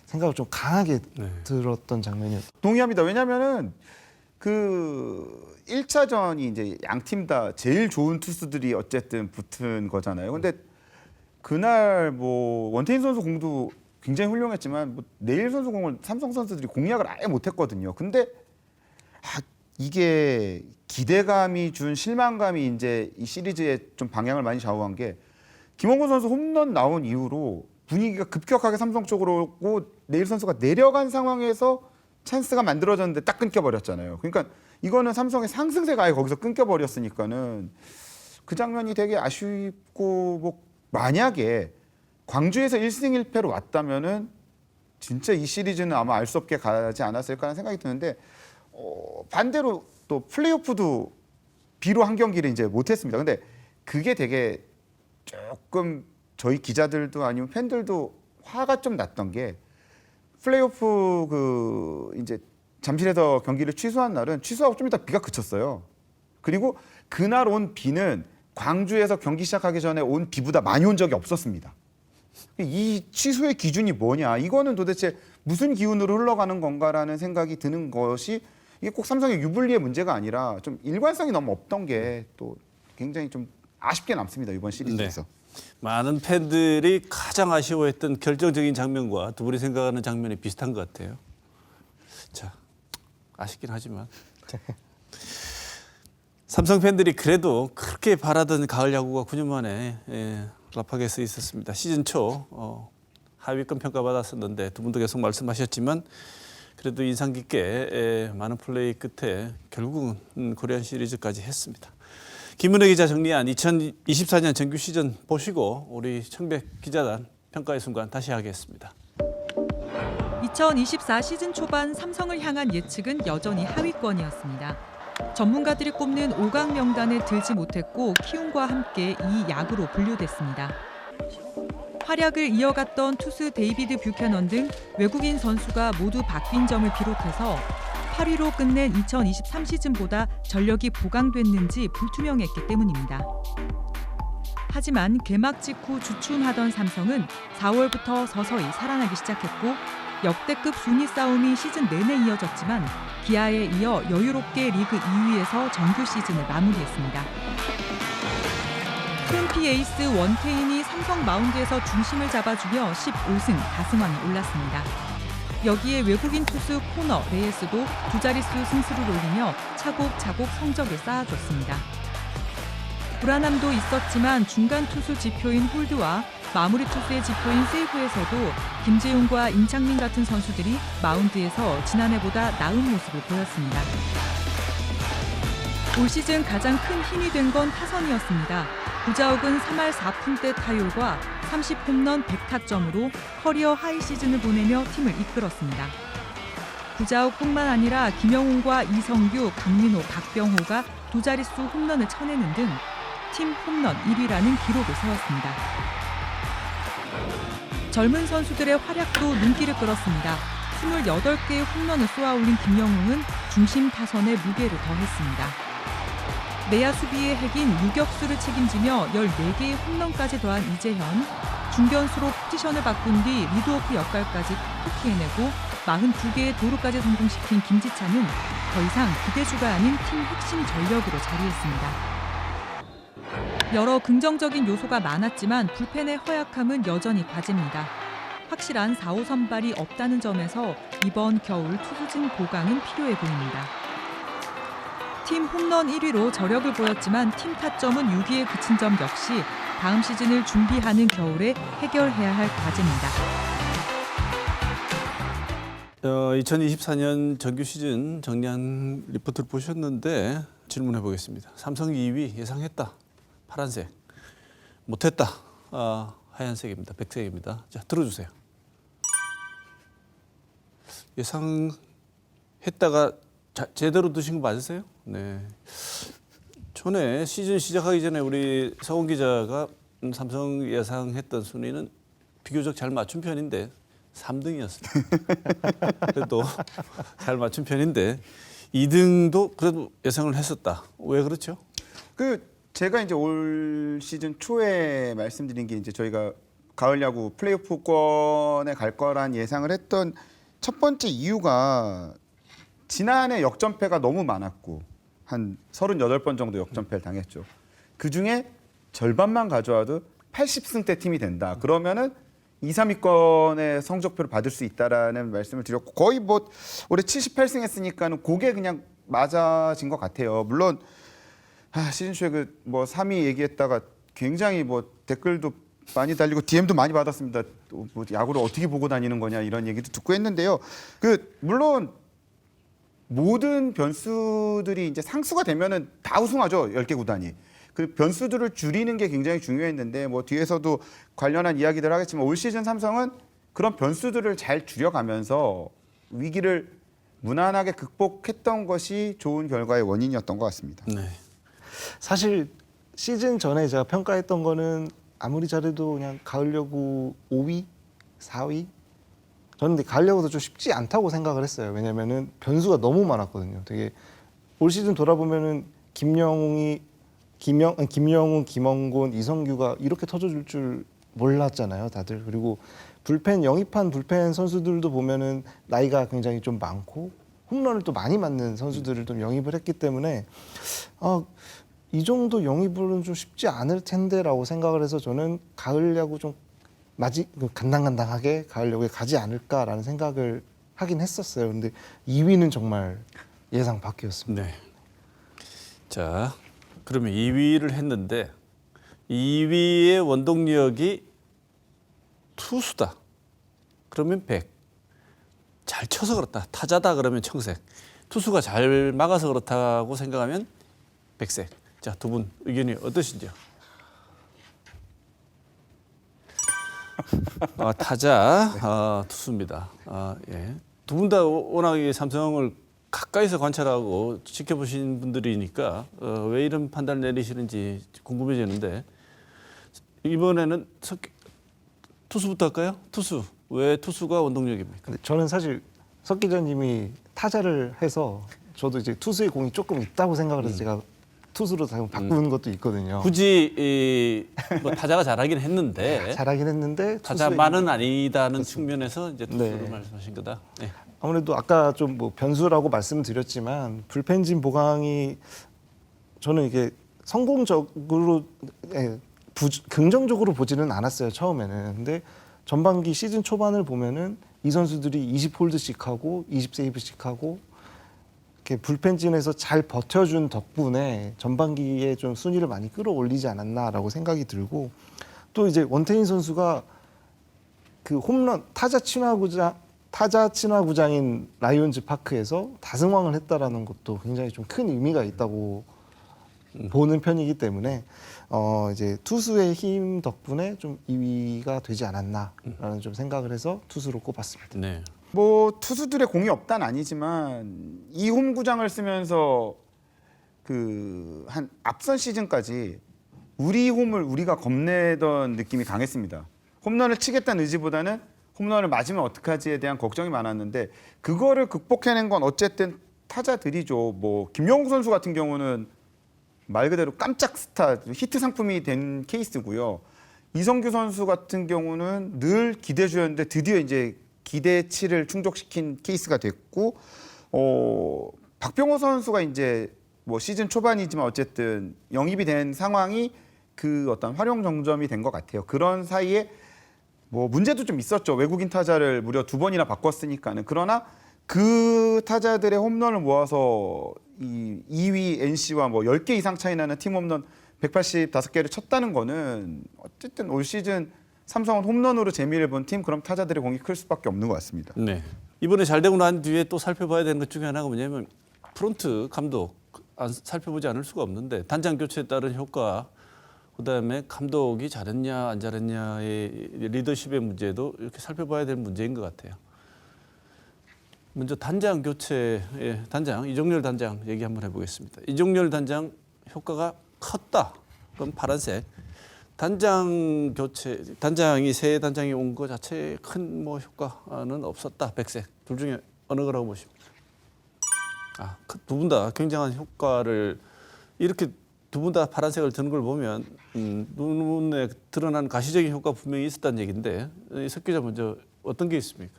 생각을 좀 강하게 들었던 장면이었어요. 동의합니다. 왜냐면은 그 1차전이 이제 양 팀 다 제일 좋은 투수들이 어쨌든 붙은 거잖아요. 근데 그날 뭐 원태인 선수 공도 굉장히 훌륭했지만 뭐 내일 선수 공을 삼성 선수들이 공략을 아예 못했거든요. 근데 이게 기대감이 준 실망감이 이제 이 시리즈의 좀 방향을 많이 좌우한 게 김원곤 선수 홈런 나온 이후로 분위기가 급격하게 삼성 쪽으로 오고 내일 선수가 내려간 상황에서 찬스가 만들어졌는데 딱 끊겨버렸잖아요. 그러니까 이거는 삼성의 상승세가 아예 거기서 끊겨버렸으니까는 그 장면이 되게 아쉽고 뭐 만약에 광주에서 1승 1패로 왔다면은 진짜 이 시리즈는 아마 알 수 없게 가지 않았을까 하는 생각이 드는데 반대로 또 플레이오프도 비로 한 경기를 이제 못했습니다. 근데 그게 되게 조금 저희 기자들도 아니면 팬들도 화가 좀 났던 게 플레이오프 그 이제 잠실에서 경기를 취소한 날은 취소하고 좀 이따 비가 그쳤어요. 그리고 그날 온 비는 광주에서 경기 시작하기 전에 온 비보다 많이 온 적이 없었습니다. 이 취소의 기준이 뭐냐? 이거는 도대체 무슨 기운으로 흘러가는 건가라는 생각이 드는 것이 이게 꼭 삼성의 유불리의 문제가 아니라 좀 일관성이 너무 없던 게 또 굉장히 좀 아쉽게 남습니다. 이번 시리즈에서. 네. 많은 팬들이 가장 아쉬워했던 결정적인 장면과 두 분이 생각하는 장면이 비슷한 것 같아요. 자, 아쉽긴 하지만 삼성 팬들이 그래도 그렇게 바라던 가을 야구가 9년 만에 라파게스에 있었습니다. 시즌 초 하위권 평가받았었는데 두 분도 계속 말씀하셨지만 그래도 인상 깊게 많은 플레이 끝에 결국은 코리안 시리즈까지 했습니다. 김은혜 기자 정리한 2024년 정규 시즌 보시고 우리 청백 기자단 평가의 순간 다시 하겠습니다. 2024 시즌 초반 삼성을 향한 예측은 여전히 하위권이었습니다. 전문가들이 꼽는 5강 명단에 들지 못했고 키움과 함께 2약으로 분류됐습니다. 활약을 이어갔던 투수 데이비드 뷰캐넌 등 외국인 선수가 모두 바뀐 점을 비롯해서 8위로 끝낸 2023 시즌보다 전력이 보강됐는지 불투명했기 때문입니다. 하지만 개막 직후 주춤하던 삼성은 4월부터 서서히 살아나기 시작했고 역대급 순위 싸움이 시즌 내내 이어졌지만 기아에 이어 여유롭게 리그 2위에서 정규 시즌을 마무리했습니다. 트럼피 에이스 원태인이 삼성 마운드에서 중심을 잡아주며 15승 다승왕에 올랐습니다. 여기에 외국인 투수 코너 레이스도 두 자릿수 승수를 올리며 차곡차곡 성적을 쌓아줬습니다. 불안함도 있었지만 중간 투수 지표인 홀드와 마무리 투수의 지표인 세이브에서도 김재웅과 임창민 같은 선수들이 마운드에서 지난해보다 나은 모습을 보였습니다. 올 시즌 가장 큰 힘이 된 건 타선이었습니다. 구자욱은 3할 4푼대 타율과 30홈런 100타점으로 커리어 하이 시즌을 보내며 팀을 이끌었습니다. 구자욱뿐만 아니라 김영훈과 이성규, 강민호, 박병호가 두 자릿수 홈런을 쳐내는 등 팀 홈런 1위라는 기록을 세웠습니다. 젊은 선수들의 활약도 눈길을 끌었습니다. 28개의 홈런을 쏘아올린 김영웅은 중심 타선에 무게를 더했습니다. 내야 수비의 핵인 유격수를 책임지며 14개의 홈런까지 더한 이재현, 중견수로 포지션을 바꾼 뒤 리드오프 역할까지 톡톡히 해내고 42개의 도루까지 성공시킨 김지찬은 더 이상 기대주가 아닌 팀 핵심 전력으로 자리했습니다. 여러 긍정적인 요소가 많았지만 불펜의 허약함은 여전히 과제입니다. 확실한 4호 선발이 없다는 점에서 이번 겨울 투수진 보강은 필요해 보입니다. 팀 홈런 1위로 저력을 보였지만 팀 타점은 6위에 그친 점 역시 다음 시즌을 준비하는 겨울에 해결해야 할 과제입니다. 2024년 정규 시즌 정리한 리포트를 보셨는데 질문해 보겠습니다. 삼성 2위 예상했다. 파란색. 못했다. 하얀색입니다. 백색입니다. 자, 들어주세요. 예상했다가 제대로 드신 거 맞으세요? 네. 전에 시즌 시작하기 전에 우리 서훈 기자가 삼성 예상했던 순위는 비교적 잘 맞춘 편인데 3등이었습니다. 그래도 잘 맞춘 편인데 2등도 그래도 예상을 했었다. 왜 그렇죠? 제가 이제 올 시즌 초에 말씀드린 게 이제 저희가 가을 야구 플레이오프권에 갈 거란 예상을 했던 첫 번째 이유가 지난해 역전패가 너무 많았고 한 38번 정도 역전패를 당했죠. 그중에 절반만 가져와도 80승대 팀이 된다. 그러면은 2, 3위권의 성적표를 받을 수 있다라는 말씀을 드렸고 거의 뭐 올해 78승 했으니까는 그게 그냥 맞아진 것 같아요. 물론 시즌 초에 뭐 3위 얘기했다가 굉장히 뭐 댓글도 많이 달리고 DM도 많이 받았습니다. 뭐 야구를 어떻게 보고 다니는 거냐 이런 얘기도 듣고 했는데요. 물론 모든 변수들이 이제 상수가 되면은 다 우승하죠. 10개 구단이. 그 변수들을 줄이는 게 굉장히 중요했는데 뭐 뒤에서도 관련한 이야기들 하겠지만 올 시즌 삼성은 그런 변수들을 잘 줄여가면서 위기를 무난하게 극복했던 것이 좋은 결과의 원인이었던 것 같습니다. 네. 사실 시즌 전에 제가 평가했던 거는 아무리 잘해도 그냥 가을 야구 5위, 4위. 저는 근데 가을 야구도 좀 쉽지 않다고 생각을 했어요. 왜냐면은 변수가 너무 많았거든요. 되게 올 시즌 돌아보면은 김영훈, 김원곤, 이성규가 이렇게 터져줄 줄 몰랐잖아요, 다들. 그리고 영입한 불펜 선수들도 보면은 나이가 굉장히 좀 많고 홈런을 또 많이 맞는 선수들을 좀 영입을 했기 때문에 이 정도 영입은 좀 쉽지 않을 텐데라고 생각을 해서 저는 가을 야구 좀 간당간당하게 가을 야구에 가지 않을까라는 생각을 하긴 했었어요. 근데 2위는 정말 예상 밖이었습니다. 네. 자, 그러면 2위를 했는데 2위의 원동력이 투수다. 그러면 100. 잘 쳐서 그렇다. 타자다 그러면 청색. 투수가 잘 막아서 그렇다고 생각하면 백색. 자, 두 분 의견이 어떠신지요? 타자, 투수입니다. 예. 두 분 다 워낙 삼성을 가까이서 관찰하고 지켜보신 분들이니까 왜 이런 판단을 내리시는지 궁금해지는데 이번에는 투수부터 할까요? 투수. 왜 투수가 원동력입니까? 근데 저는 사실 석 기자님이 타자를 해서 저도 이제 투수의 공이 조금 있다고 생각을 해서 제가 투수로 바꾸는 것도 있거든요. 굳이 뭐 타자가 잘하긴 했는데 잘하긴 했는데 타자만은 아니다는 그렇습니다. 측면에서 이제 투수로 네. 말씀하신 거다. 네. 아무래도 아까 좀 뭐 변수라고 말씀드렸지만 불펜진 보강이 저는 이게 성공적으로 긍정적으로 보지는 않았어요 처음에는. 근데 전반기 시즌 초반을 보면은 이 선수들이 20홀드씩 하고 20세이브씩 하고 이렇게 불펜진에서 잘 버텨준 덕분에 전반기에 좀 순위를 많이 끌어올리지 않았나라고 생각이 들고, 또 이제 원태인 선수가 그 홈런 타자 친화구장인 라이온즈 파크에서 다승왕을 했다라는 것도 굉장히 좀 큰 의미가 있다고 보는 편이기 때문에 이제 투수의 힘 덕분에 좀 2위가 되지 않았나라는 좀 생각을 해서 투수로 꼽았습니다. 네. 뭐 투수들의 공이 없단 아니지만 이 홈구장을 쓰면서 그 한 앞선 시즌까지 우리 홈을 우리가 겁내던 느낌이 강했습니다. 홈런을 치겠다는 의지보다는 홈런을 맞으면 어떡하지에 대한 걱정이 많았는데, 그거를 극복해낸 건 어쨌든 타자들이죠. 뭐 김영욱 선수 같은 경우는 말 그대로 깜짝 스타, 히트 상품이 된 케이스고요. 이성규 선수 같은 경우는 늘 기대주였는데 드디어 이제 기대치를 충족시킨 케이스가 됐고, 박병호 선수가 이제 뭐 시즌 초반이지만 어쨌든 영입이 된 상황이 그 어떤 활용 정점이 된 것 같아요. 그런 사이에 뭐 문제도 좀 있었죠. 외국인 타자를 무려 2번이나 바꿨으니까는. 그러나 그 타자들의 홈런을 모아서 이 2위 NC와 뭐 10개 이상 차이 나는 팀 홈런 185개를 쳤다는 거는 어쨌든 올 시즌 삼성은 홈런으로 재미를 본 팀, 그럼 타자들의 공이 클 수밖에 없는 것 같습니다. 네. 이번에 잘 되고 난 뒤에 또 살펴봐야 되는 것 중에 하나가 뭐냐면 프론트 감독 살펴보지 않을 수가 없는데, 단장 교체에 따른 효과, 그다음에 감독이 잘했냐 안 잘했냐의 리더십의 문제도 이렇게 살펴봐야 될 문제인 것 같아요. 먼저 단장 교체, 단장 이종렬 단장 얘기 한번 해보겠습니다. 이종렬 단장 효과가 컸다. 그럼 파란색. 단장 교체, 단장이 새 단장이 온 것 자체에 큰 뭐 효과는 없었다. 백색. 둘 중에 어느 거라고 보십니까? 두 분 다 굉장한 효과를, 이렇게 두 분 다 파란색을 드는 걸 보면 눈에 드러난 가시적인 효과 분명히 있었다는 얘기인데, 석 기자 먼저 어떤 게 있습니까?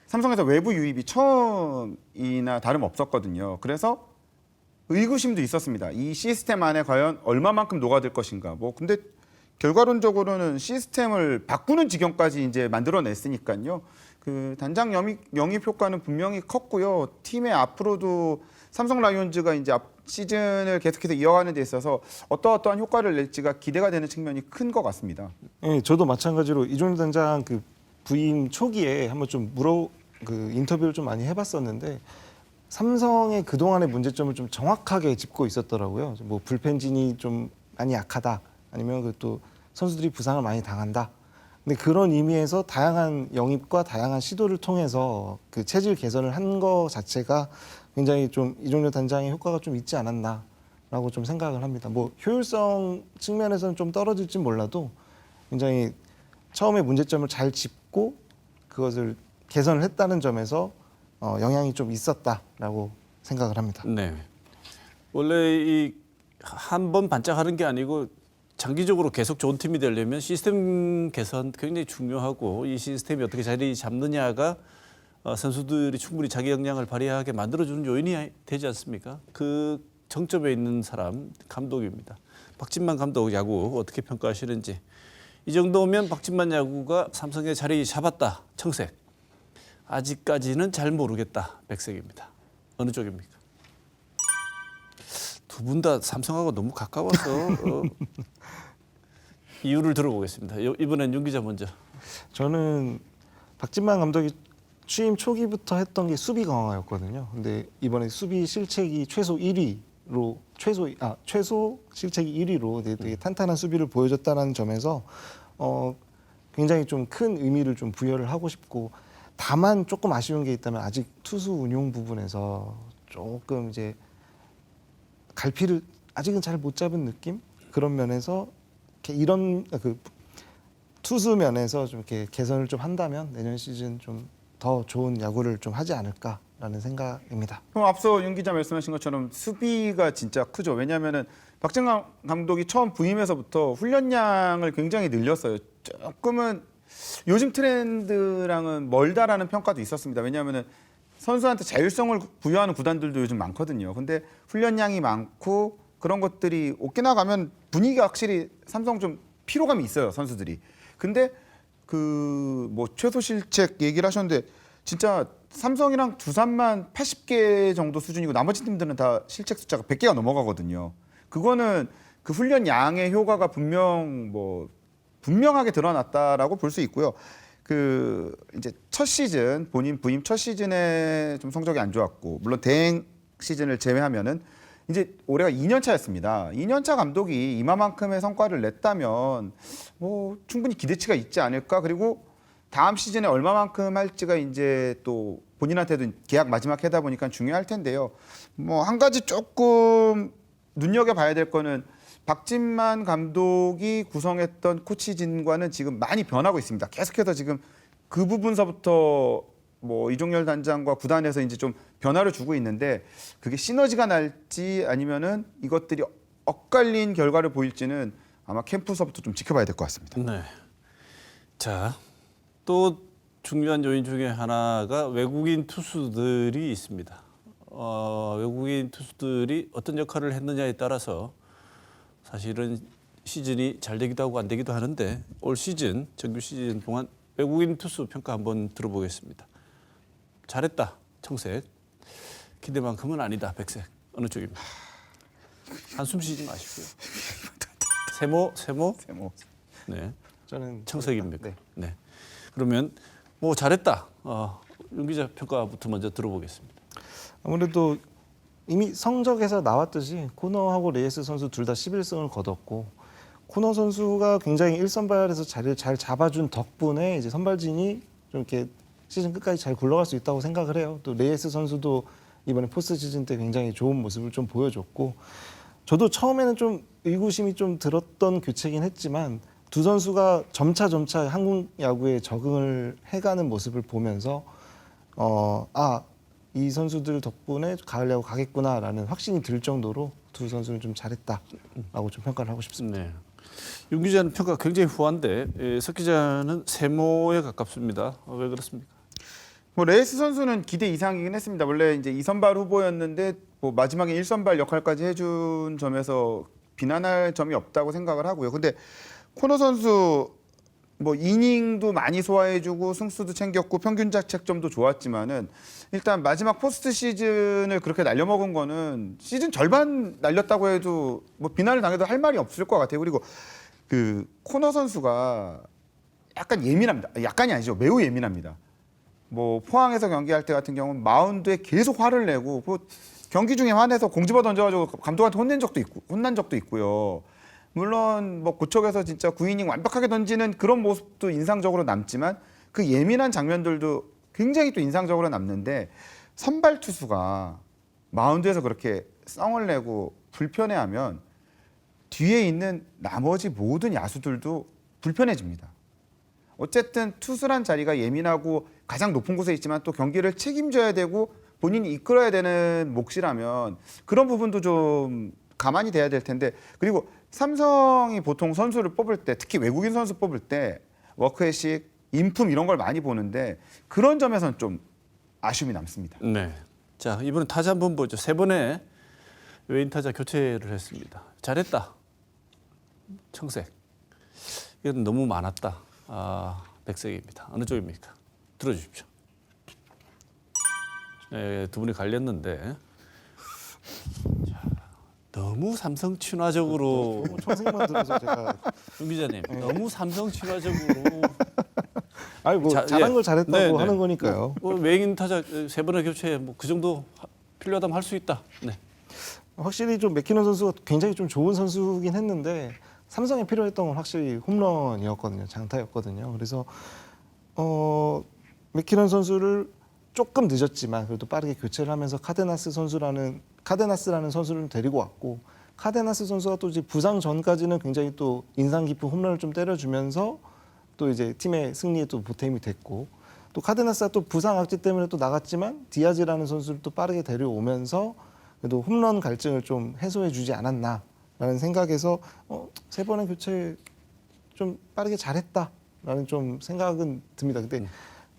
삼성에서 외부 유입이 처음이나 다름없었거든요. 그래서 의구심도 있었습니다. 이 시스템 안에 과연 얼마만큼 녹아들 것인가. 뭐 근데 결과론적으로는 시스템을 바꾸는 지경까지 이제 만들어냈으니까요. 그 단장 영입 효과는 분명히 컸고요. 팀의 앞으로도 삼성 라이온즈가 이제 앞 시즌을 계속해서 이어가는 데 있어서 어떠한 효과를 낼지가 기대가 되는 측면이 큰 것 같습니다. 네, 저도 마찬가지로 이종렬 단장 그 부임 초기에 한번 좀 인터뷰를 좀 많이 해봤었는데, 삼성의 그동안의 문제점을 좀 정확하게 짚고 있었더라고요. 뭐 불펜진이 좀 많이 약하다, 아니면 그 또 선수들이 부상을 많이 당한다. 근데 그런 의미에서 다양한 영입과 다양한 시도를 통해서 그 체질 개선을 한 거 자체가 굉장히 좀 이종렬 단장의 효과가 좀 있지 않았나라고 좀 생각을 합니다. 뭐 효율성 측면에서는 좀 떨어질지 몰라도 굉장히 처음에 문제점을 잘 짚고 그것을 개선을 했다는 점에서 영향이 좀 있었다라고 생각을 합니다. 네. 원래 이 한 번 반짝하는 게 아니고 장기적으로 계속 좋은 팀이 되려면 시스템 개선 굉장히 중요하고, 이 시스템이 어떻게 자리 잡느냐가 선수들이 충분히 자기 역량을 발휘하게 만들어주는 요인이 되지 않습니까? 그 정점에 있는 사람 감독입니다. 박진만 감독 야구 어떻게 평가하시는지. 이 정도면 박진만 야구가 삼성의 자리 잡았다. 청색. 아직까지는 잘 모르겠다. 백색입니다. 어느 쪽입니까? 두 분 다 삼성하고 너무 가까워서 이유를 들어보겠습니다. 이번엔 윤 기자 먼저. 저는 박진만 감독이 취임 초기부터 했던 게 수비 강화였거든요. 근데 이번에 수비 실책이 최소 실책이 1위로 되게 탄탄한 수비를 보여줬다는 점에서 굉장히 좀 큰 의미를 좀 부여를 하고 싶고, 다만 조금 아쉬운 게 있다면 아직 투수 운용 부분에서 조금 이제 갈피를 아직은 잘 못 잡은 느낌? 그런 면에서 이런 그 투수 면에서 좀 이렇게 개선을 좀 한다면 내년 시즌 좀 더 좋은 야구를 좀 하지 않을까라는 생각입니다. 그럼 앞서 윤 기자 말씀하신 것처럼 수비가 진짜 크죠. 왜냐하면은 박진만 감독이 처음 부임해서부터 훈련량을 굉장히 늘렸어요. 조금은 요즘 트렌드랑은 멀다라는 평가도 있었습니다. 왜냐하면은 선수한테 자율성을 부여하는 구단들도 요즘 많거든요. 근데 훈련량이 많고 그런 것들이 오키나와 가면 분위기가 확실히 삼성 좀 피로감이 있어요, 선수들이. 근데 그 뭐 최소 실책 얘기를 하셨는데 진짜 삼성이랑 두산만 80개 정도 수준이고 나머지 팀들은 다 실책 숫자가 100개가 넘어가거든요. 그거는 그 훈련 양의 효과가 분명하게 드러났다라고 볼 수 있고요. 그 이제 첫 시즌 본인 부임 첫 시즌에 좀 성적이 안 좋았고 물론 대행 시즌을 제외하면은 이제 올해가 2년 차였습니다. 2년 차 감독이 이만큼의 성과를 냈다면 뭐 충분히 기대치가 있지 않을까. 그리고 다음 시즌에 얼마만큼 할지가 이제 또 본인한테도 계약 마지막 해다 보니까 중요할 텐데요. 뭐 한 가지 조금 눈여겨봐야 될 거는 박진만 감독이 구성했던 코치진과는 지금 많이 변하고 있습니다. 계속해서 지금 그 부분서부터 뭐 이종열 단장과 구단에서 이제 좀 변화를 주고 있는데 그게 시너지가 날지 아니면은 이것들이 엇갈린 결과를 보일지는 아마 캠프서부터 좀 지켜봐야 될 것 같습니다. 네. 자, 또 중요한 요인 중에 하나가 외국인 투수들이 있습니다. 외국인 투수들이 어떤 역할을 했느냐에 따라서 사실은 시즌이 잘 되기도 하고 안 되기도 하는데 올 시즌 정규 시즌 동안 외국인 투수 평가 한번 들어보겠습니다. 잘했다 청색, 기대만큼은 아니다 백색. 어느 쪽입니까? 한숨 쉬지 마시고요. 세모. 네, 저는 청색입니까? 네. 네. 그러면 뭐 잘했다. 윤 기자 평가부터 먼저 들어보겠습니다. 아무래도 이미 성적에서 나왔듯이 코너하고 레이스 선수 둘 다 11승을 거뒀고 코너 선수가 굉장히 1선발에서 자리를 잘 잡아준 덕분에 이제 선발진이 좀 이렇게 시즌 끝까지 잘 굴러갈 수 있다고 생각을 해요. 또 레이스 선수도 이번에 포스트 시즌 때 굉장히 좋은 모습을 좀 보여줬고 저도 처음에는 좀 의구심이 좀 들었던 교체긴 했지만 두 선수가 점차 한국 야구에 적응을 해가는 모습을 보면서 이 선수들 덕분에 가을 야구 가겠구나라는 확신이 들 정도로 두 선수는 좀 잘했다라고 좀 평가를 하고 싶습니다. 네. 윤 기자는 평가 굉장히 후한데 석 기자는 세모에 가깝습니다. 왜 그렇습니까? 뭐 레이스 선수는 기대 이상이긴 했습니다. 원래 이제 2선발 후보였는데 뭐 마지막에 1선발 역할까지 해준 점에서 비난할 점이 없다고 생각을 하고요. 근데 코너 선수 뭐 이닝도 많이 소화해주고 승수도 챙겼고 평균 자책점도 좋았지만은 일단 마지막 포스트 시즌을 그렇게 날려먹은 거는 시즌 절반 날렸다고 해도 뭐 비난을 당해도 할 말이 없을 것 같아요. 그리고 그 코너 선수가 약간 예민합니다. 약간이 아니죠. 매우 예민합니다. 뭐 포항에서 경기할 때 같은 경우는 마운드에 계속 화를 내고 뭐 경기 중에 화내서 공집어 던져가지고 감독한테 혼난 적도 있고요. 물론 뭐 고척에서 진짜 9이닝 완벽하게 던지는 그런 모습도 인상적으로 남지만 그 예민한 장면들도 굉장히 또 인상적으로 남는데 선발 투수가 마운드에서 그렇게 썽을 내고 불편해하면 뒤에 있는 나머지 모든 야수들도 불편해집니다. 어쨌든 투수란 자리가 예민하고 가장 높은 곳에 있지만 또 경기를 책임져야 되고 본인이 이끌어야 되는 몫이라면 그런 부분도 좀 가만히 돼야 될 텐데 그리고 삼성이 보통 선수를 뽑을 때 특히 외국인 선수 뽑을 때 워크애식, 인품 이런 걸 많이 보는데 그런 점에서는 좀 아쉬움이 남습니다. 네. 자, 이번엔 타자 한번 보죠. 세 번의 외인 타자 교체를 했습니다. 잘했다. 청색. 이건 너무 많았다. 백색입니다. 어느 쪽입니까? 들어주십시오. 네, 두 분이 갈렸는데 자, 너무 삼성 친화적으로 청색만 들어서 제가 윤 기자님 너무 삼성 친화적으로 잘한 걸 잘했다고 네, 네. 하는 거니까요. 외인 타자 세 번의 교체 뭐 그 정도 필요하다면 할 수 있다. 네. 확실히 좀 맥키넌 선수가 굉장히 좀 좋은 선수긴 했는데 삼성에 필요했던 건 확실히 홈런이었거든요. 장타였거든요. 그래서 맥키넌 선수를 조금 늦었지만 그래도 빠르게 교체를 하면서 카데나스라는 선수를 데리고 왔고 카데나스 선수가 또 이제 부상 전까지는 굉장히 또 인상 깊은 홈런을 좀 때려주면서 또 이제 팀의 승리에 또 보탬이 됐고 또 카데나스가 또 부상 악재 때문에 또 나갔지만 디아즈라는 선수를 또 빠르게 데려오면서 그래도 홈런 갈증을 좀 해소해주지 않았나라는 생각에서 세 번의 교체 좀 빠르게 잘했다라는 좀 생각은 듭니다. 근데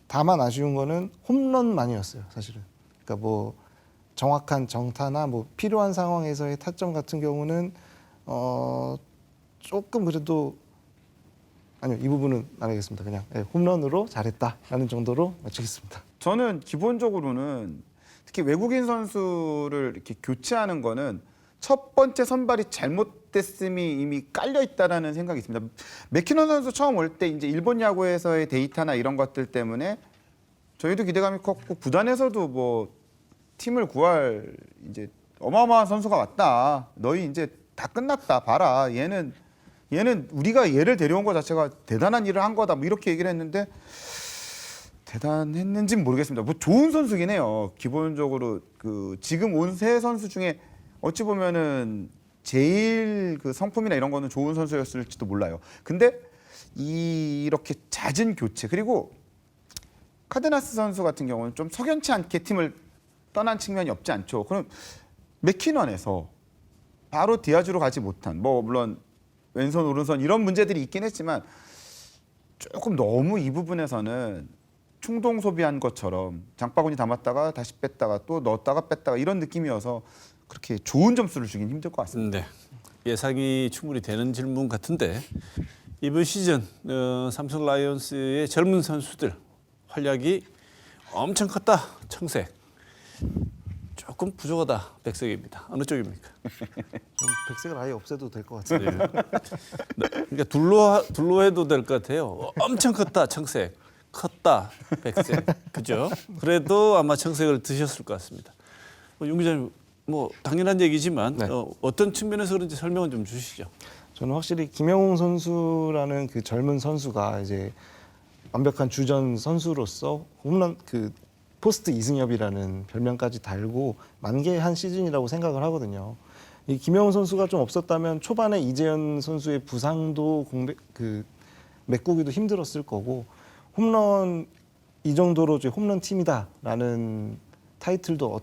다만 아쉬운 거는 홈런만이었어요, 사실은. 그러니까 뭐 정확한 정타나 뭐 필요한 상황에서의 타점 같은 경우는 조금 그래도 아니요, 이 부분은 안 하겠습니다. 그냥 홈런으로 잘했다라는 정도로 마치겠습니다. 저는 기본적으로는 특히 외국인 선수를 이렇게 교체하는 거는 첫 번째 선발이 잘못됐음이 이미 깔려 있다라는 생각이 있습니다. 맥키넌 선수 처음 올 때 이제 일본 야구에서의 데이터나 이런 것들 때문에 저희도 기대감이 컸고 구단에서도 뭐 팀을 구할 이제 어마어마한 선수가 왔다. 너희 이제 다 끝났다. 봐라. 얘는 우리가 얘를 데려온 것 자체가 대단한 일을 한 거다. 뭐 이렇게 얘기를 했는데 대단했는지는 모르겠습니다. 뭐 좋은 선수긴 해요. 기본적으로 그 지금 온 세 선수 중에 어찌 보면은 제일 그 성품이나 이런 거는 좋은 선수였을지도 몰라요. 근데 이렇게 잦은 교체 그리고 카데나스 선수 같은 경우는 좀 석연치 않게 팀을 떠난 측면이 없지 않죠. 그럼 맥키넌에서 바로 디아즈로 가지 못한 뭐 물론 왼손 오른손 이런 문제들이 있긴 했지만 조금 너무 이 부분에서는 충동 소비한 것처럼 장바구니 담았다가 다시 뺐다가 또 넣었다가 뺐다가 이런 느낌이어서 그렇게 좋은 점수를 주긴 힘들 것 같습니다. 네. 예상이 충분히 되는 질문 같은데 이번 시즌 삼성 라이온스의 젊은 선수들 활약이 엄청 컸다. 청색. 조금 부족하다. 백색입니다. 어느 쪽입니까? 저는 백색을 아예 없애도 될 것 같은데. 네. 그러니까 둘로 해도 될 것 같아요. 엄청 컸다. 청색. 컸다. 백색. 그죠? 그래도 아마 청색을 드셨을 것 같습니다. 윤 기자님 뭐 당연한 얘기지만 네. 어떤 측면에서 그런지 설명을 좀 주시죠. 저는 확실히 김영웅 선수라는 그 젊은 선수가 이제 완벽한 주전 선수로서 홈런 그 포스트 이승엽이라는 별명까지 달고 만개한 시즌이라고 생각을 하거든요. 이 김영웅 선수가 좀 없었다면 초반에 이재현 선수의 부상도 메꾸기도 힘들었을 거고 홈런 이 정도로 이제 홈런 팀이다라는 타이틀도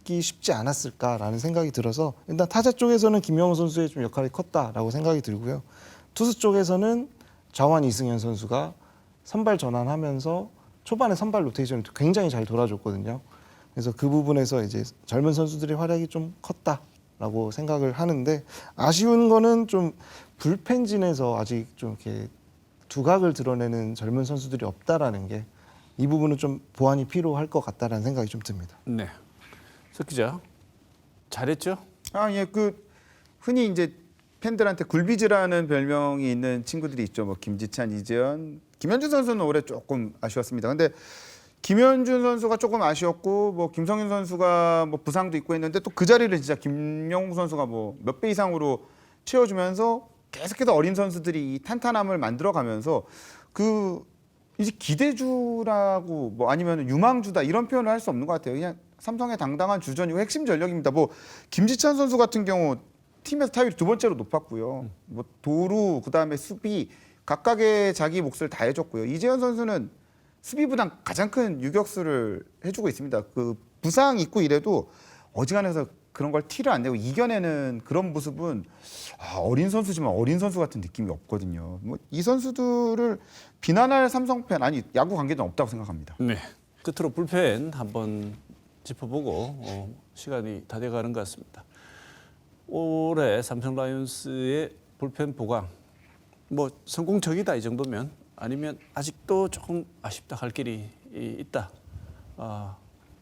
얻기 쉽지 않았을까라는 생각이 들어서 일단 타자 쪽에서는 김영웅 선수의 좀 역할이 컸다라고 생각이 들고요. 투수 쪽에서는 좌완 이승현 선수가 선발 전환하면서 초반에 선발 로테이션을 굉장히 잘 돌아줬거든요. 그래서 그 부분에서 이제 젊은 선수들의 활약이 좀 컸다라고 생각을 하는데 아쉬운 거는 좀 불펜진에서 아직 좀 이렇게 두각을 드러내는 젊은 선수들이 없다라는 게 이 부분은 좀 보완이 필요할 것 같다라는 생각이 좀 듭니다. 네. 석 기자 잘했죠? 예, 흔히 이제 팬들한테 굴비즈라는 별명이 있는 친구들이 있죠. 뭐 김지찬, 이재현, 김현준 선수는 올해 조금 아쉬웠습니다. 근데 김현준 선수가 조금 아쉬웠고 뭐 김성윤 선수가 뭐 부상도 있고 했는데 또 그 자리를 진짜 김영웅 선수가 뭐 몇 배 이상으로 채워주면서 계속해서 어린 선수들이 이 탄탄함을 만들어가면서 이제 기대주라고 뭐 아니면 유망주다 이런 표현을 할 수 없는 것 같아요. 그냥 삼성의 당당한 주전이고 핵심 전력입니다. 뭐 김지찬 선수 같은 경우 팀에서 타율이 두 번째로 높았고요. 뭐 도루 그다음에 수비 각각의 자기 몫을 다 해줬고요. 이재현 선수는 수비보단 가장 큰 유격수를 해주고 있습니다. 그 부상 있고 이래도 어지간해서 그런 걸 티를 안 내고 이겨내는 그런 모습은 어린 선수지만 어린 선수 같은 느낌이 없거든요. 뭐 이 선수들을 비난할 삼성 팬 아니 야구 관계는 없다고 생각합니다. 네. 끝으로 불펜 한번 짚어보고 시간이 다 돼가는 것 같습니다. 올해 삼성 라이온스의 불펜 보강 뭐 성공적이다 이 정도면 아니면 아직도 조금 아쉽다 갈 길이 있다.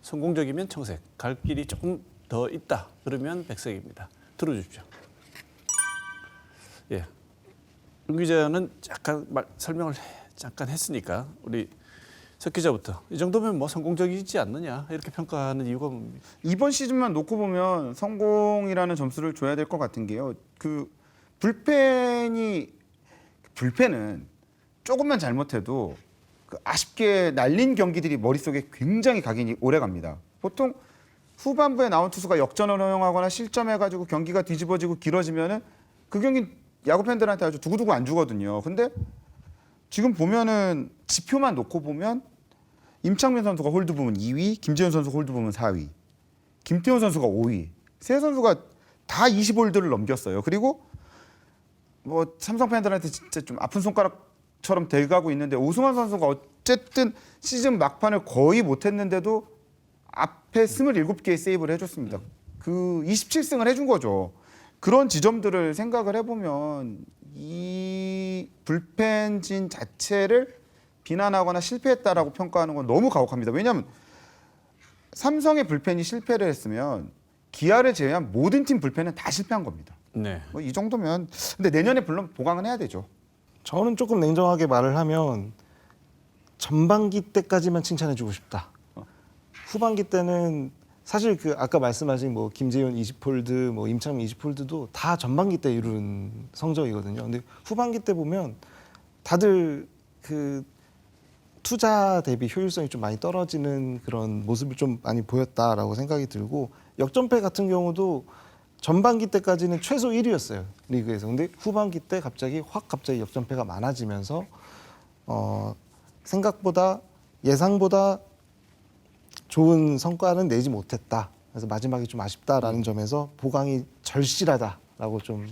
성공적이면 청색, 갈 길이 조금 더 있다. 그러면 백색입니다. 들어주십시오. 예, 윤 기자는 잠깐 설명을 잠깐 했으니까 우리 석 기자부터 이 정도면 뭐 성공적이지 않느냐 이렇게 평가하는 이유가 뭡니까? 이번 시즌만 놓고 보면 성공이라는 점수를 줘야 될 것 같은 게요. 불펜은 조금만 잘못해도 아쉽게 날린 경기들이 머릿속에 굉장히 각인이 오래 갑니다. 보통 후반부에 나온 투수가 역전을 허용하거나 실점해가지고 경기가 뒤집어지고 길어지면은 그 경기 야구 팬들한테 아주 두고두고 안 주거든요. 근데 지금 보면은 지표만 놓고 보면 임창민 선수가 홀드 부문 2위, 김재현 선수가 홀드 부문 4위, 김태훈 선수가 5위. 세 선수가 다 20홀드를 넘겼어요. 그리고 뭐 삼성 팬들한테 진짜 좀 아픈 손가락처럼 돼가고 있는데 오승환 선수가 어쨌든 시즌 막판을 거의 못했는데도 앞에 27개의 세이브를 해줬습니다. 27승을 해준 거죠. 그런 지점들을 생각을 해보면 이 불펜진 자체를 비난하거나 실패했다라고 평가하는 건 너무 가혹합니다. 왜냐하면 삼성의 불펜이 실패를 했으면 기아를 제외한 모든 팀 불펜은 다 실패한 겁니다. 네. 뭐 이 정도면 근데 내년에 물론 보강은 해야 되죠. 저는 조금 냉정하게 말을 하면 전반기 때까지만 칭찬해주고 싶다. 후반기 때는 사실 그 아까 말씀하신 뭐 김재현 20홀드, 뭐 임창민 20홀드도 다 전반기 때 이룬 성적이거든요. 근데 후반기 때 보면 다들 그 투자 대비 효율성이 좀 많이 떨어지는 그런 모습을 좀 많이 보였다라고 생각이 들고 역전패 같은 경우도 전반기 때까지는 최소 1위였어요 리그에서. 근데 후반기 때 갑자기 역전패가 많아지면서 생각보다 예상보다 좋은 성과는 내지 못했다. 그래서 마지막이 좀 아쉽다라는 점에서 보강이 절실하다라고 좀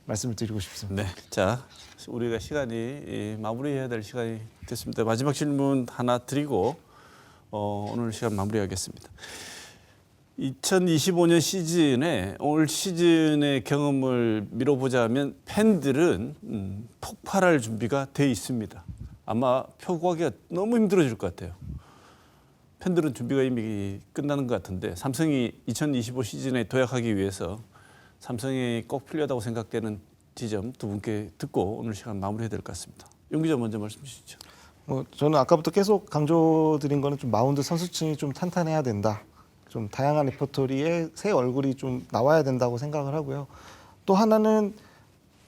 말씀을 드리고 싶습니다. 네. 자, 우리가 시간이 마무리해야 될 시간이 됐습니다. 마지막 질문 하나 드리고 오늘 시간 마무리하겠습니다. 2025년 시즌에 올 시즌의 경험을 미뤄보자면 팬들은 폭발할 준비가 돼 있습니다. 아마 표 구하기가 너무 힘들어질 것 같아요. 팬들은 준비가 이미 끝나는 것 같은데 삼성이 2025 시즌에 도약하기 위해서 삼성이 꼭 필요하다고 생각되는 지점 두 분께 듣고 오늘 시간 마무리해야 될 것 같습니다. 용 기자 먼저 말씀 주시죠. 저는 아까부터 계속 강조드린 거는 좀 마운드 선수층이 좀 탄탄해야 된다. 좀 다양한 레퍼토리에 새 얼굴이 좀 나와야 된다고 생각을 하고요. 또 하나는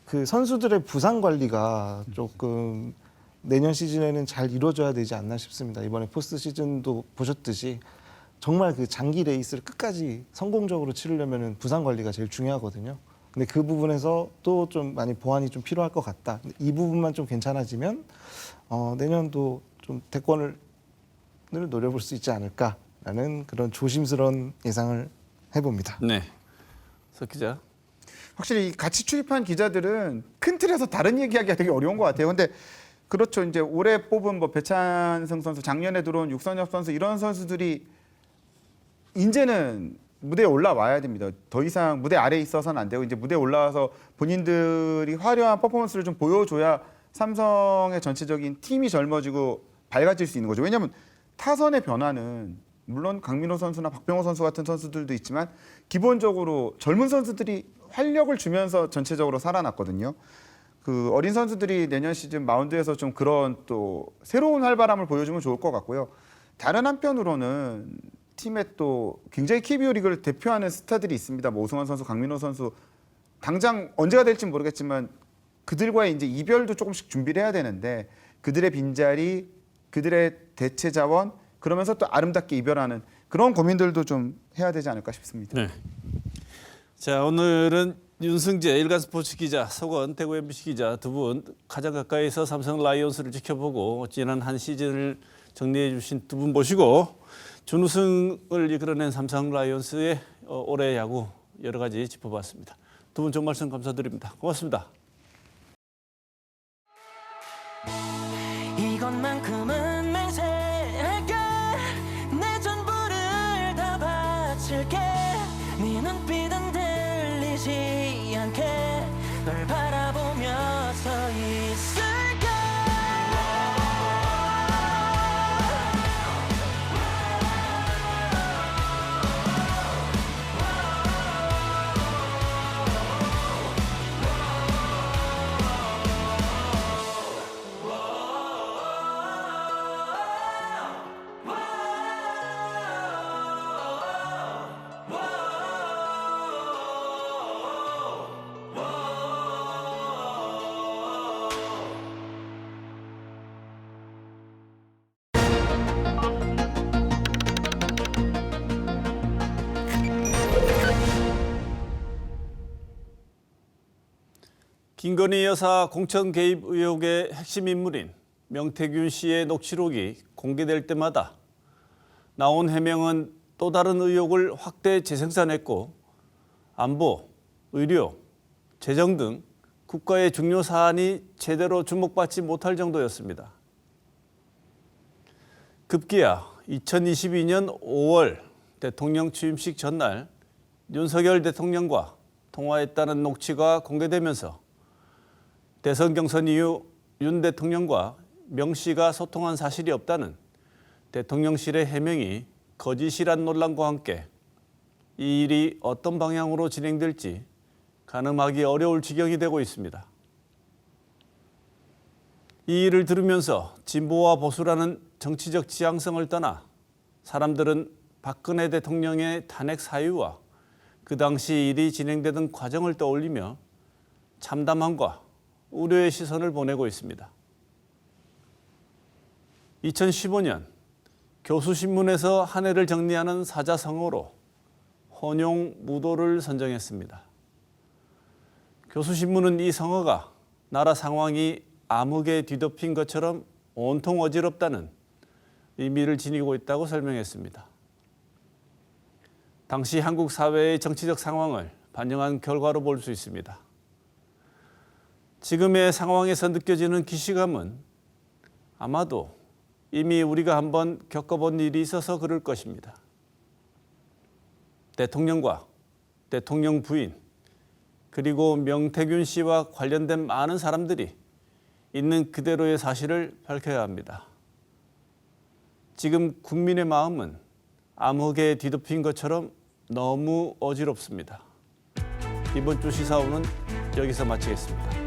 그 선수들의 부상 관리가 조금 내년 시즌에는 잘 이루어져야 되지 않나 싶습니다. 이번에 포스트 시즌도 보셨듯이 정말 그 장기 레이스를 끝까지 성공적으로 치르려면 부상 관리가 제일 중요하거든요. 근데 그 부분에서 또 좀 많이 보완이 좀 필요할 것 같다. 이 부분만 좀 괜찮아지면 내년도 좀 대권을 노려볼 수 있지 않을까라는 그런 조심스러운 예상을 해봅니다. 네, 석 기자. 확실히 같이 출입한 기자들은 큰 틀에서 다른 얘기하기가 되게 어려운 것 같아요. 근데 그렇죠. 이제 올해 뽑은 뭐 배찬승 선수, 작년에 들어온 육선엽 선수 이런 선수들이 이제는 무대에 올라와야 됩니다. 더 이상 무대 아래에 있어서는 안 되고 이제 무대에 올라와서 본인들이 화려한 퍼포먼스를 좀 보여줘야 삼성의 전체적인 팀이 젊어지고 밝아질 수 있는 거죠. 왜냐하면 타선의 변화는 물론 강민호 선수나 박병호 선수 같은 선수들도 있지만 기본적으로 젊은 선수들이 활력을 주면서 전체적으로 살아났거든요. 그 어린 선수들이 내년 시즌 마운드에서 좀 그런 또 새로운 활발함을 보여주면 좋을 것 같고요. 다른 한편으로는 팀에 또 굉장히 KBO 리그를 대표하는 스타들이 있습니다. 뭐 오승환 선수, 강민호 선수 당장 언제가 될지 모르겠지만 그들과의 이제 이별도 조금씩 준비를 해야 되는데 그들의 빈자리, 그들의 대체 자원 그러면서 또 아름답게 이별하는 그런 고민들도 좀 해야 되지 않을까 싶습니다. 네. 자, 오늘은 윤승재 일간스포츠 기자, 서건 대구 MBC 기자 두 분 가장 가까이서 삼성 라이온스를 지켜보고 지난 한 시즌을 정리해 주신 두 분 모시고 준우승을 이끌어낸 삼성 라이온스의 올해 야구 여러 가지 짚어봤습니다. 두 분 좋은 말씀 감사드립니다. 고맙습니다. 이것만큼은 맹세할게 내 전부를 다 바칠게 네 눈빛은 들리지 않게 널 바라보며 서 있을게 김건희 여사 공천 개입 의혹의 핵심 인물인 명태균 씨의 녹취록이 공개될 때마다 나온 해명은 또 다른 의혹을 확대 재생산했고 안보, 의료, 재정 등 국가의 중요 사안이 제대로 주목받지 못할 정도였습니다. 급기야 2022년 5월 대통령 취임식 전날 윤석열 대통령과 통화했다는 녹취가 공개되면서 대선 경선 이후 윤 대통령과 명 씨가 소통한 사실이 없다는 대통령실의 해명이 거짓이란 논란과 함께 이 일이 어떤 방향으로 진행될지 가늠하기 어려울 지경이 되고 있습니다. 이 일을 들으면서 진보와 보수라는 정치적 지향성을 떠나 사람들은 박근혜 대통령의 탄핵 사유와 그 당시 일이 진행되던 과정을 떠올리며 참담함과 우려의 시선을 보내고 있습니다. 2015년 교수신문에서 한 해를 정리하는 사자성어로 혼용 무도를 선정했습니다. 교수신문은 이 성어가 나라 상황이 암흑에 뒤덮인 것처럼 온통 어지럽다는 의미를 지니고 있다고 설명했습니다. 당시 한국 사회의 정치적 상황을 반영한 결과로 볼 수 있습니다. 지금의 상황에서 느껴지는 기시감은 아마도 이미 우리가 한번 겪어본 일이 있어서 그럴 것입니다. 대통령과 대통령 부인 그리고 명태균 씨와 관련된 많은 사람들이 있는 그대로의 사실을 밝혀야 합니다. 지금 국민의 마음은 암흑에 뒤덮인 것처럼 너무 어지럽습니다. 이번 주 시사호는 여기서 마치겠습니다.